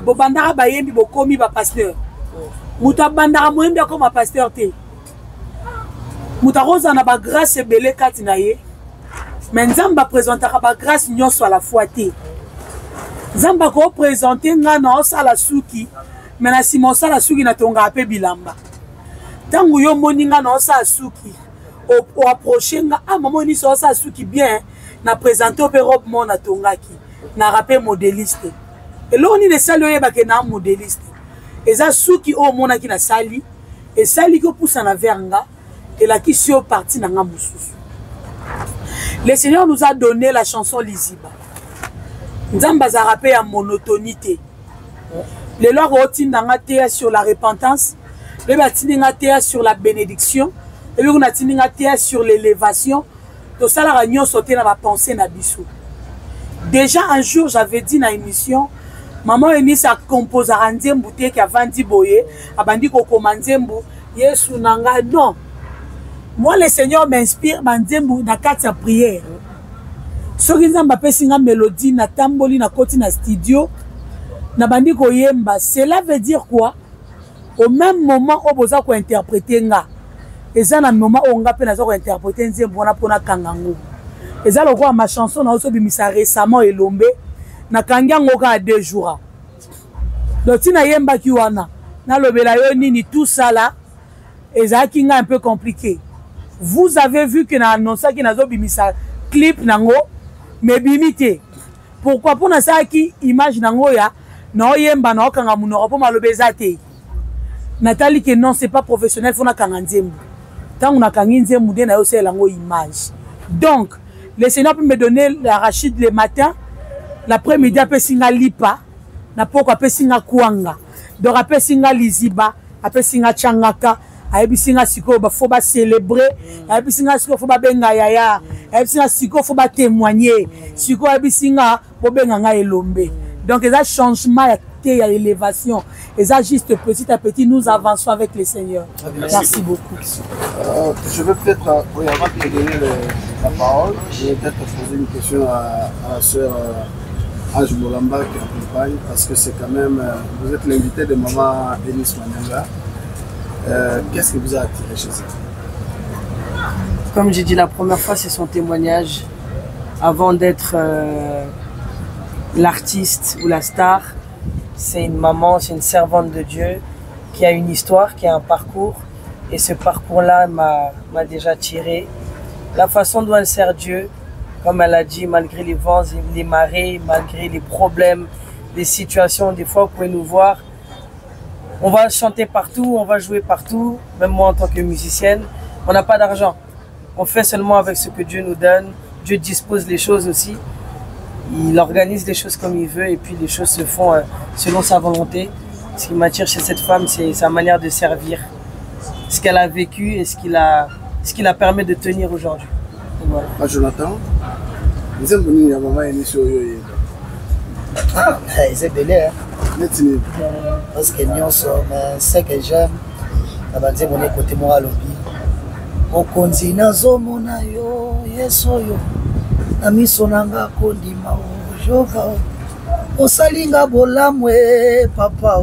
Bobandara bayembi bokomi ba pasteur. Muta bandara moyembi comme pasteur te. Muta rosa na ba grâce belé katinaye. Mais Nzamba présentera la grâce nyonso à la fois te. Nzamba ko présenter ngana osala suki, mais na simon sala suki na tonga pe bilamba. Tangu yo moninga na osala suki, o approcher nga ah maman ni so osala suki bien, na présenter pe robe mon na tonga ki, na rappel modéliste. Et là on ni le sali oyeba ke na modéliste. Eza suki o mona ki na sali, et sali ko poussa na veranga, et la ki sio parti na nga mususu. Le Seigneur nous a donné la chanson Liziba. Nzamba za rappé en monotonité. Le loi rotinanga sur la repentance, le batinanga sur la bénédiction, et le batinanga sur l'élévation. Tout ça la réunion sauté dans ma pensée na biso. Déjà un jour j'avais dit dans l'émission maman Eunice akomposaka nzembo te ki avandi boye abandi kokoma nzembo Yesu nanga non. Moi le Seigneur m'inspire banzembo na kati ya prière. Soki nzamba pesi nga mélodie na tamboli na koti na studio na bandi koyemba, cela veut dire quoi? Au même moment où boza ko interpréter nga eza na moment où nga pe nazo ko interpréter nzembo wana pona kangango. Eza lokwa ma chanson na oso bimisa récemment elombe na kangango ka 2 jours. Donc tina yemba ki wana na lobela yo nini tout ça là eza ki nga un peu compliqué. Vous avez vu que na annonce ki nazo bimisa clip nango mais bimité. Pourquoi pour na ça ki image nango ya na yemba na okanga munoko po malobeza te. Nathalie que non c'est pas professionnel faut na kanga nzembo. Tant on a kanga nzembo de na yo c'est lango image. Donc le Seigneur peut me donner l'arachide le matin, l'après-midi après singa lipa, na poko après singa kuanga. Donc après singa liziba, après singa changaka, après singa siko ba faut ba célébrer, après singa siko faut ba benga yaya, après singa siko faut ba témoigner, siko après singa faut benga nga elombe. Donc ça changement il y a élévation. Et ça, juste petit à petit, nous avançons avec le Seigneur. Merci beaucoup. Je vais peut-être, avant de te donner la parole, je vais peut-être poser une question à la sœur Ange Molamba qui accompagne, parce que c'est quand même, vous êtes l'invité de maman Eunice Manyanga. Qu'est-ce qui vous a attiré chez elle? Comme j'ai dit la première fois, c'est son témoignage. Avant d'être l'artiste ou la star, c'est une maman, c'est une servante de Dieu qui a une histoire, qui a un parcours. Et ce parcours-là m'a déjà tiré. La façon dont elle sert Dieu, comme elle a dit, malgré les vents, les marées, malgré les problèmes, les situations, des fois vous pouvez nous voir. On va chanter partout, on va jouer partout. Même moi en tant que musicienne, on n'a pas d'argent. On fait seulement avec ce que Dieu nous donne. Dieu dispose les choses aussi. Il organise les choses comme il veut et puis les choses se font selon sa volonté. Ce qui m'attire chez cette femme, c'est sa manière de servir. Ce qu'elle a vécu et ce qui la permet de tenir aujourd'hui. Voilà. Jonathan, vous êtes venu à maman Eunice. C'est belé, hein. Parce que nous sommes, ce que j'aime, c'est que mon côté moral lobby. Au continent, zomona yo, yesoyo. Namiso nanga kondima ojova osalinga bolamwe papa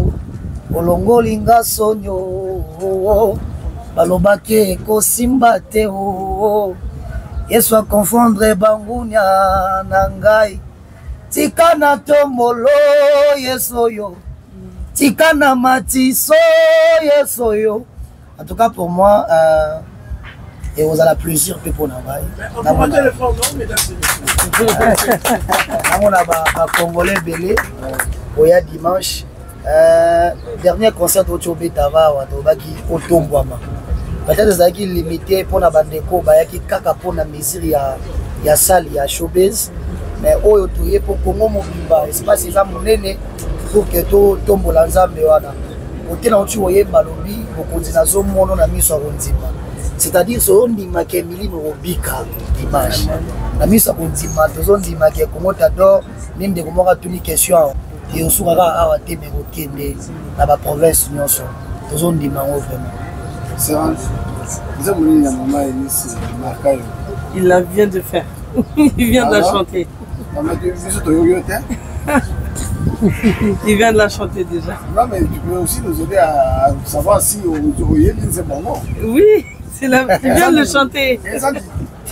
olongolinga sonyo balobake kosimba te Yesu a confondre bangunya nangai tika na tomolo yesoyo tika na matiso yesoyo. En tout cas pour moi et vous avez plaisir pour nous. On a Congolais belé, Oya dimanche. Dernier concert au Tchobetava, au Tombouama. Peut-être que limité pour la bandeko, qui kaka pour la mesure, il y a salle, il y a showbiz. Mais au Toye pour Congo Mobimba, espace là mon aîné pour que tout tombe l'ensemble. Au Ténantu Oye Balobi, au Condinazo, mon ami soit Rondima. C'est-à-dire que on dit que Emily Morobika l'image. La mise à Rondima, on dit que comment t'adore, même de comment tu une question. Et on sera à Téméroké, dans la province, on dit vraiment. C'est vrai. Vous avez dit à maman Eunice Marcaille. Il la vient de faire. Il vient de la chanter. Il vient de la chanter déjà. Non, mais tu peux aussi nous aider à savoir si vous voyez les moments. Oui, il vient de le chanter.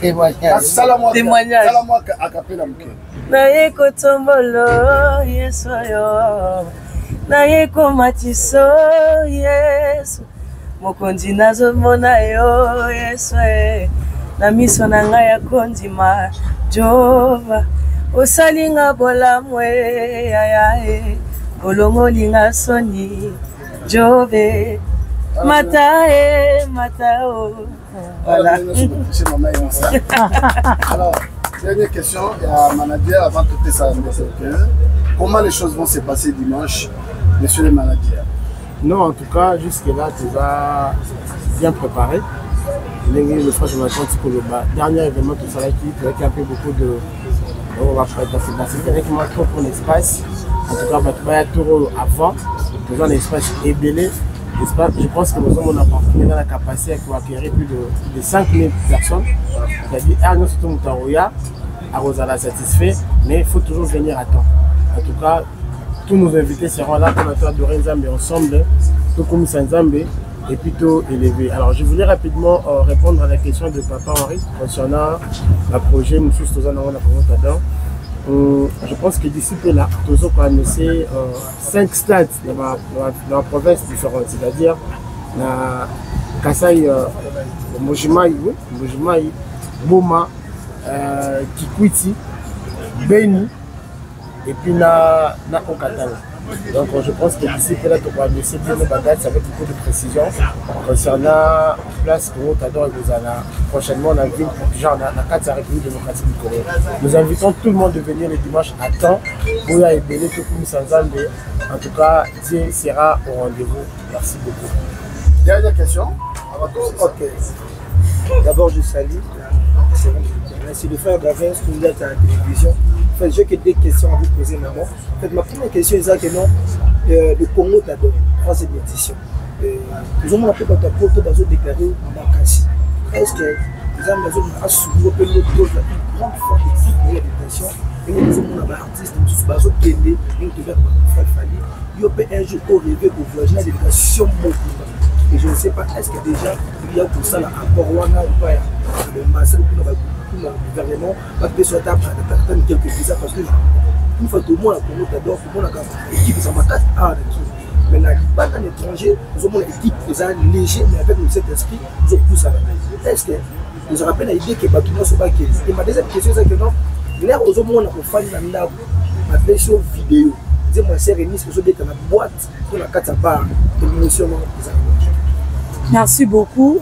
Témoignage. Témoignage. Naye kotombolo Yesu yo. Naye komatiso Yesu. Mokonzi nazomona yo Yesu. Na miso na ngai ya kondima Jova. Osalinga bolamwe ayae olongolinga soni Jove matae matao. Voilà. Alors, dernière question à manager avant de quitter sa cœur. Comment les choses vont se passer dimanche, monsieur le manager? Non, en tout cas, jusque-là, tu vas bien préparé. Le frère Jonathan pour le dernier événement tout ça là qui a fait beaucoup on va faire pour l'espace. En tout cas, on va tout avant, nous avons un espace ébélé. Je pense que nous avons la capacité d'accueillir plus de 5000 personnes. C'est-à-dire, nous sommes à satisfait, mais il faut toujours venir à temps. En tout cas, tous nos invités seront là pour notre adorer Nzambe ensemble, tout comme Nzambe, et plutôt élevé. Alors, je voulais rapidement répondre à la question de Papa Henri concernant le projet M. Stozana Tador. Je pense que d'ici peu là, nous avons annoncé 5 stades dans la province différente, c'est-à-dire Kasai, Mojimaï, Boma, Kikwiti, Beni et puis na Okatala. Donc je pense que d'ici peu là, on va annoncer bien nos bagages avec beaucoup de précision concernant la place que nous adorons et prochainement dans la ville genre dans la République démocratique du Congo. Nous invitons tout le monde de venir le dimanche à temps pour y aller tout comme Nzambe. En tout cas, Dieu sera au rendez-vous. Merci beaucoup. Dernière question. Ok. D'abord, je salue. Merci de faire Gavin, ce que vous êtes à la télévision. En fait, j'ai que des questions à vous poser, maman. En fait, ma première question est que non, le Congo t'adore, 3e édition. Nous avons appelé votre apôtre dans une déclarée en Makassi. Est-ce que nous avons assuré que nous avons une grande fois de l'éducation et nous avons un artiste, nous avons un Kende, nous devons faire faillir. Il y a un jour au rêve pour voyager dans l'éducation. Et je ne sais pas, est-ce que déjà il y a pour ça encore Wana ou pas le massacre pour le gouvernement va faire sur la table d'attendre quelques visas parce que une fois tout le monde a Congo d'abord, tout le monde a une équipe qui s'en va mais la pas dans l'étranger, nous avons une équipe qui est léger, mais avec cet esprit, nous avons plus à la est-ce que nous rappelle l'idée que Batouno se bat 15. Et ma deuxième question c'est que non, l'air aux hommes on a fait une nanda, ma version vidéo. Dis-moi, c'est Rémi, que je vais dans la boîte pour la carte à part de l'émission. Merci beaucoup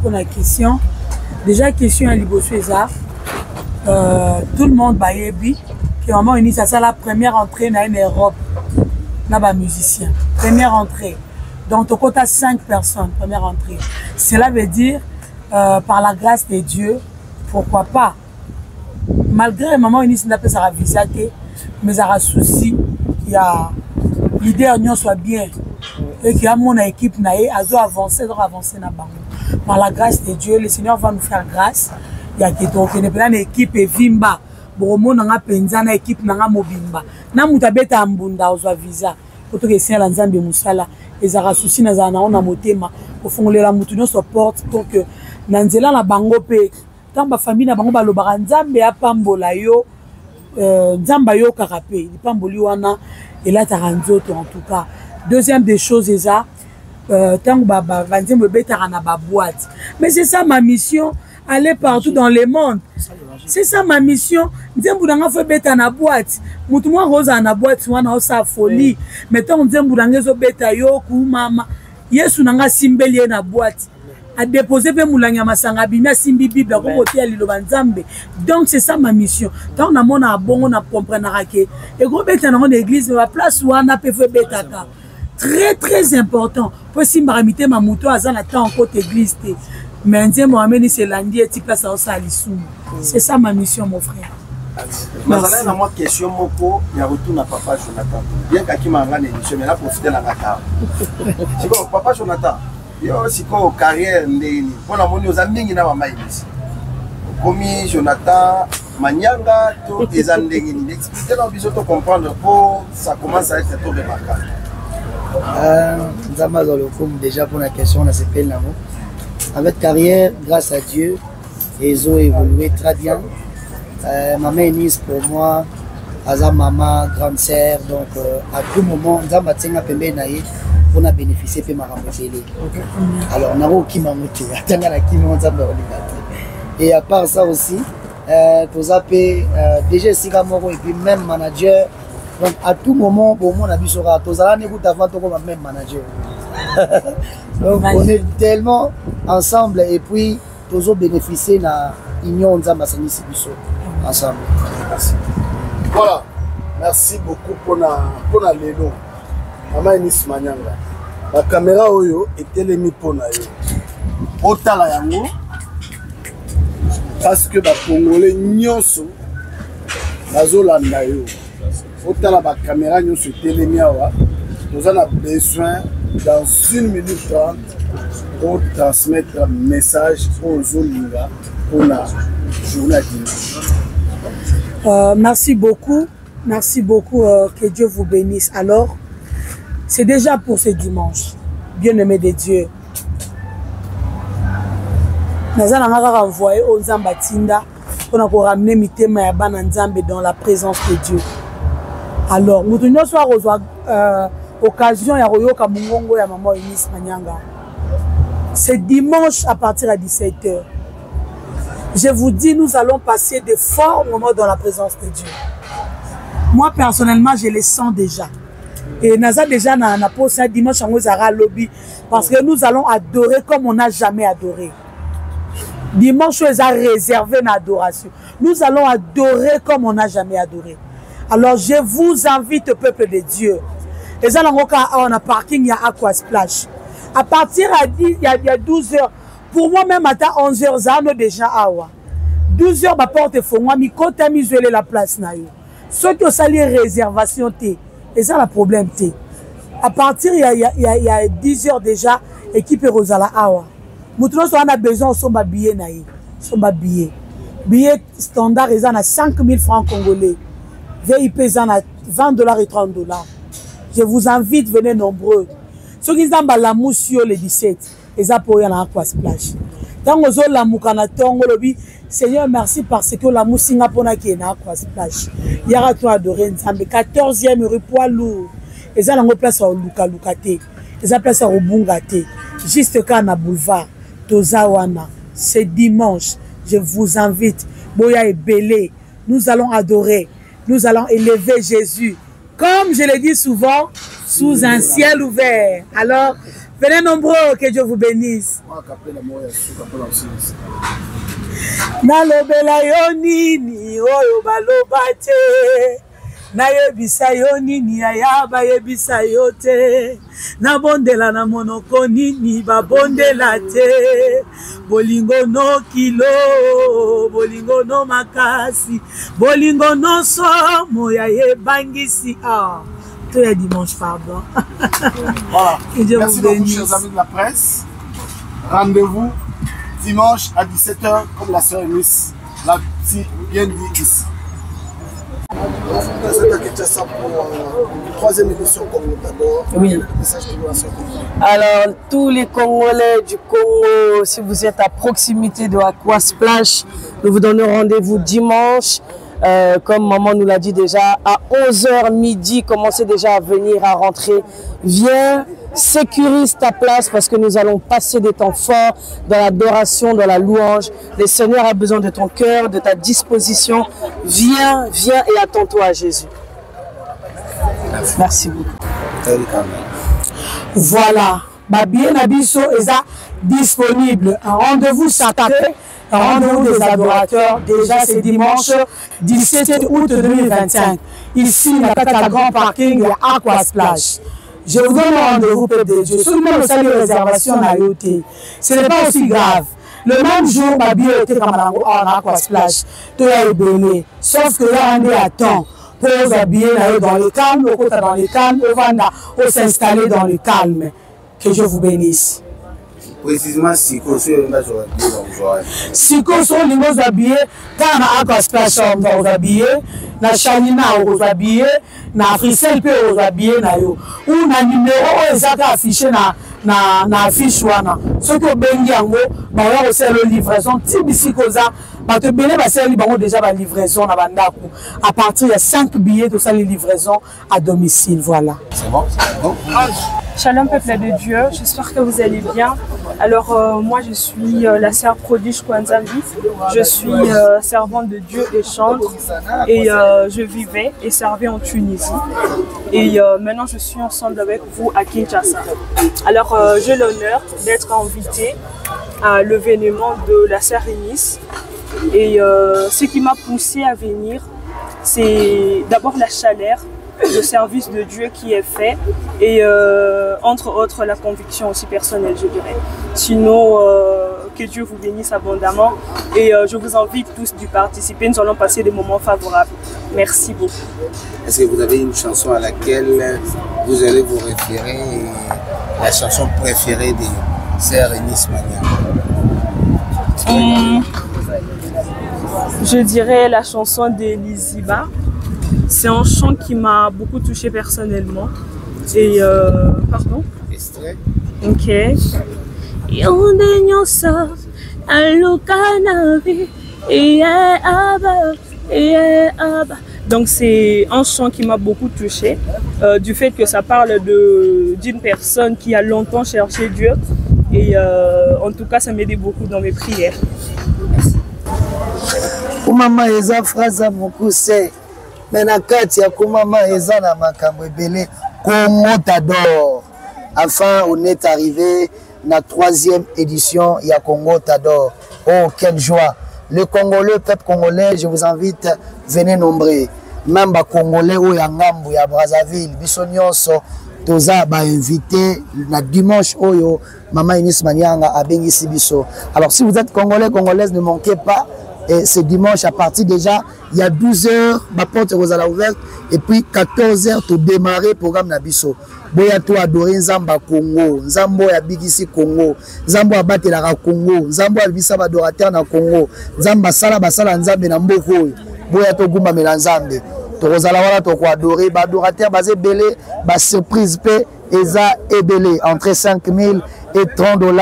pour la question. Déjà, question à Libo César. Tout le monde va y aller. Vraiment, c'est la première entrée dans l'Europe. Dans les musiciens. Première entrée. Donc, au côté 5 personnes, première entrée. Cela veut dire, par la grâce de Dieu, pourquoi pas. Malgré maman, il n'a pas sa visa, mais il y a un souci. Il y a l'idée que nous soit bien. Et qu'il y a mon équipe qui a avancé dans la banque. Par la grâce de Dieu, le Seigneur va nous faire grâce. Il y a une équipe et Vimba. Bon, on a une équipe qui a Mobimba. Na mutabeta ambunda ozwa visa. Pour que c'est l'ensemble musala. Et ça souci na zana on a motema. Au fond les la mutu no support pour que nanzela la bango pe. Tant ba famille na bango ba lobara nzambe ya pambola yo. Nzamba yo karape. Di pamboli wana et là ta ranzoto en tout cas. Deuxième des choses c'est ça. Tant baba vanzem beta na ba boîte. Mais c'est ça ma mission, aller partout dans le monde. C'est ça ma mission. Nzembu nanga fait beta na boîte. Mutu mwa roza na boîte wana osa folie. Mettons nzembu nanga zo beta yo ku mama. Yesu nanga simbeli na boîte. A déposer pe mulanya masanga bina simbi bible ko moté ali lo banzambe. Donc c'est ça ma mission. Tant na mona bongo na comprendre que et gros beta na l'église la place wana pe fait beta ka. Très important. Pour si maramité ma moto azana temps en côté église. Mais Dieu Mohamed c'est lundi et tu place à Osalisou. C'est ça ma mission mon frère. Merci. Dans ma question moko ya retourne à papa Jonathan. Bien qu'aki manga émission mais là profiter la ngata. C'est quoi papa Jonathan? Yo c'est quoi carrière ndeni. Pour la moni aux amis na mama ici. Comme Jonathan Manyanga to des andengini. Expliquer dans biso to comprendre pour ça commence à être trop remarquable. Nzamba Zolokum déjà pour la question on a s'appelle là. Avec carrière, grâce à Dieu, ils ont évolué très bien. Maman Enis pour moi, Aza maman, grande sœur, donc à tout moment, Nzamba Tsenga Pembe Naye, on a bénéficié de ma ramotélé. Alors, on a eu qui m'a motivé, et à part ça aussi, pour appeler déjà Sigamoro et puis même manager. Donc à tout moment, pour moi, on a vu sur la Tozala, on a avant comme même manager. Donc on est tellement ensemble et puis tous bénéficier de l'union de Nzamba ensemble. Merci. Voilà. Merci beaucoup pour la lélo. Maman Enis Manyanga. La caméra oyo était les pour na yo. Otala yango parce que les Congolais nyonso bazolanda yo otala bacaméra nyonso etelemi awa toza na besoin dans 1 minute 30 pour transmettre un message aux olinga pour la journée à dimanche. Merci beaucoup, que Dieu vous bénisse. Alors, c'est déjà pour ce dimanche, bien-aimé de Dieu. Nous allons envoyer aux Zambatinda pour ramener Mitema ya Bana Nzambe dans la présence de Dieu. Alors, nous avons occasion ya Royoka Mungongo ya Maman Eunice Manyanga. C'est dimanche à partir de 17h. Je vous dis, nous allons passer de forts moments dans la présence de Dieu. Moi, personnellement, je les sens déjà. Et Naza déjà n'a pas ça dimanche en Ozara Lobby parce que nous allons adorer comme on n'a jamais adoré. Dimanche, on a réservé une adoration. Nous allons adorer comme on n'a jamais adoré. Alors, je vous invite, peuple de Dieu. Et ça, on a parking, il y a Aqua Splash. À partir il y a 12 h. Pour moi, même à 11 h, ça a déjà awa. 12 h, ma porte est fond. Moi, je suis isolé la place. Ceux qui ont sali réservation, et ça, le problème. À partir il y a 10 h déjà, équipe Rosala awa. Nous avons besoin de billets. Billets standard, ils ont 5 000 francs congolais. VIP, ils ont 20 $ et 30 $. Je vous invite, venez nombreux. Ceux qui ont la mousse le 17, ils ont pour la Aqua Splash. Quand vous avez la moukana tongo, Seigneur, merci parce que la mousse n'a pas qui est Aqua Splash. Il y a tout adoré, 14e rue Poilou. Ils ont la place au Luka Lukate. Ils ont place au Bungate. Juste quand on a boulevard, Tozawana. C'est dimanche. Je vous invite. Boya et Belé. Nous allons adorer. Nous allons élever Jésus. Comme je le dis souvent, sous un ciel ouvert. Alors, venez nombreux, que Dieu vous bénisse. Nalobela yonini oyo balobate nayebisa yonini ayaba yebisa yote nabondela na monoko nini babondela te bolingo no kilo bolingo no makasi bolingo no somo ya yebangisi tout est dimanche pardon. Voilà. Merci beaucoup chers amis de la presse. Rendez-vous dimanche à 17h comme la sœur Eunice l'a bien dit ici. C'est à Kinshasa pour la 3e édition Congo d'abord. Oui. Alors, tous les Congolais du Congo, si vous êtes à proximité de Aqua Splash, nous vous donnons rendez-vous dimanche. Comme maman nous l'a dit déjà, à 11h midi, commencez déjà à venir, à rentrer. Viens, sécurise ta place parce que nous allons passer des temps forts dans l'adoration, dans la louange. Le Seigneur a besoin de ton cœur, de ta disposition. Viens, viens et attends-toi à Jésus. Merci beaucoup. Voilà. Bien Nabiso est disponible. Un rendez-vous sacré. Un rendez-vous des adorateurs, déjà c'est dimanche 17 août 2025. Ici, il n'y a pas de grand parking, il y a Aqua Splash. Je vous donne rendez-vous, peuple de Dieu. Seulement le salut réservation à l'IoT. Ce n'est pas aussi grave. Le même jour, ma bio était comme en Aqua Splash. Tout est béni. Sauf que là, on est à temps. Pour vous habiller dans le calme, au côté dans le calme, on s'installer dans le calme. Que Dieu vous bénisse. Précisément, si vous vous habillez, quand on a Aqua Splash, on vous habiller, na Chanina, on vous habiller, na Frisel, on vous habiller, ou na numéro exact affiché na affiche wana. Ce que bengi yango, ba wa aussi la livraison, tibisi koza, ba te bene ba seli bango déjà la livraison na bandaku. À partir de 5 billets de ça les livraisons à domicile, voilà. C'est bon, c'est bon. Shalom peuple de Dieu, j'espère que vous allez bien. Alors moi je suis la sœur prodige Kwanzambi, je suis servante de Dieu et chantre et je vivais et servais en Tunisie et maintenant je suis ensemble avec vous à Kinshasa. Alors j'ai l'honneur d'être invitée à l'événement de la sœur Eunice et ce qui m'a poussée à venir c'est d'abord la chaleur, le service de Dieu qui est fait et entre autres la conviction aussi personnelle je dirais. Sinon que Dieu vous bénisse abondamment. Et je vous invite tous d'y participer. Nous allons passer des moments favorables. Merci beaucoup. Est-ce que vous avez une chanson à laquelle vous allez vous référer, la chanson préférée de Sœur Eunice Mania? Je dirais la chanson d'Eliziba. C'est un chant qui m'a beaucoup touchée personnellement. Et pardon? Extrait. Ok. Yonde nyosa alukanavi aba. Donc c'est un chant qui m'a beaucoup touchée, du fait que ça parle d'une personne qui a longtemps cherché Dieu. Et en tout cas, ça m'aidait beaucoup dans mes prières. Kumama eza phrase à mokuse. Mais na kati ya kumama eza na makambo ebele. Congo t'adore. Enfin, on est arrivé na 3e édition ya Congo t'adore. Oh, quelle joie! Le Congolais, le peuple congolais, je vous invite, venez nombreux. Même les Congolais ou Yangambu, ya Brazzaville, Bissonyonso, toza ba invité na dimanche oyo Maman Eunice Manyanga a bengisi biso. Alors si vous êtes Congolais, Congolaises, ne manquez pas. Et ce dimanche, à partir déjà, il y a 12 h, ma porte est ouverte, et puis 14 h, tu démarres le programme Nabiso. Boya tu adoré Nzamba Congo, Nzambo ya Bigisi Congo, Nzambo ya Batelara Congo, Nzambo ya Bisa Badorateur na Congo, Nzamba Sala Basala Nzambe na Mboko, Boya to Gumba Melanzambe. Tu rozala wala to ko adorer, Badorateur basé belé, ba surprise pe, Eza ebele, entre 5 000 et $30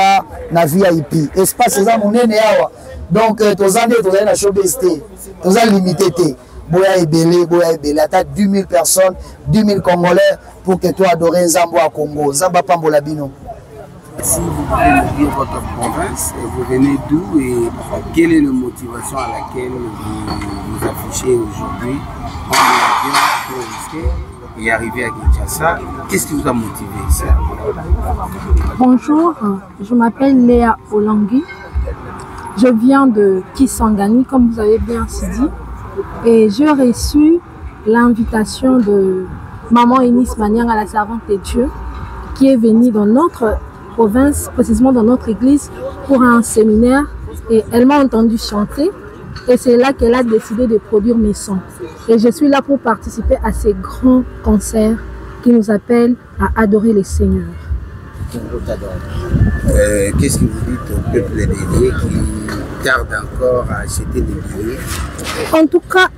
na VIP. Espace Eza monene yawa. Donc, tous les na showbiz, tous les limités. Boya ebele, à 10 000 personnes, 10 000 Congolais pour que tu adores Nzambo à Congo. Nzamba Pambola Bino. Si vous pouvez nous dire votre province, vous venez d'où et quelle est la motivation à laquelle vous affichez aujourd'hui en avion pour risquer et arriver à Kinshasa? Qu'est-ce qui vous a motivé ça? Bonjour, je m'appelle Léa Olangui. Je viens de Kisangani, comme vous avez bien dit, et j'ai reçu l'invitation de Maman Eunice Manyanga, la servante de Dieu, qui est venue dans notre province, précisément dans notre église, pour un séminaire, et elle m'a entendu chanter, et c'est là qu'elle a décidé de produire mes sons. Et je suis là pour participer à ces grands concerts qui nous appellent à adorer le Seigneur. Qu'est-ce que vous dites au peuple dédié qui tarde encore à acheter des billets? En tout cas,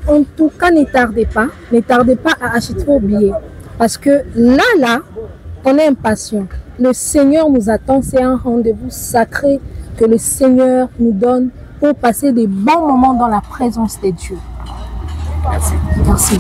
ne tardez pas à acheter vos billets. Parce que là, on est impatient. Le Seigneur nous attend, c'est un rendez-vous sacré que le Seigneur nous donne pour passer des bons moments dans la présence de Dieu. Merci. Merci.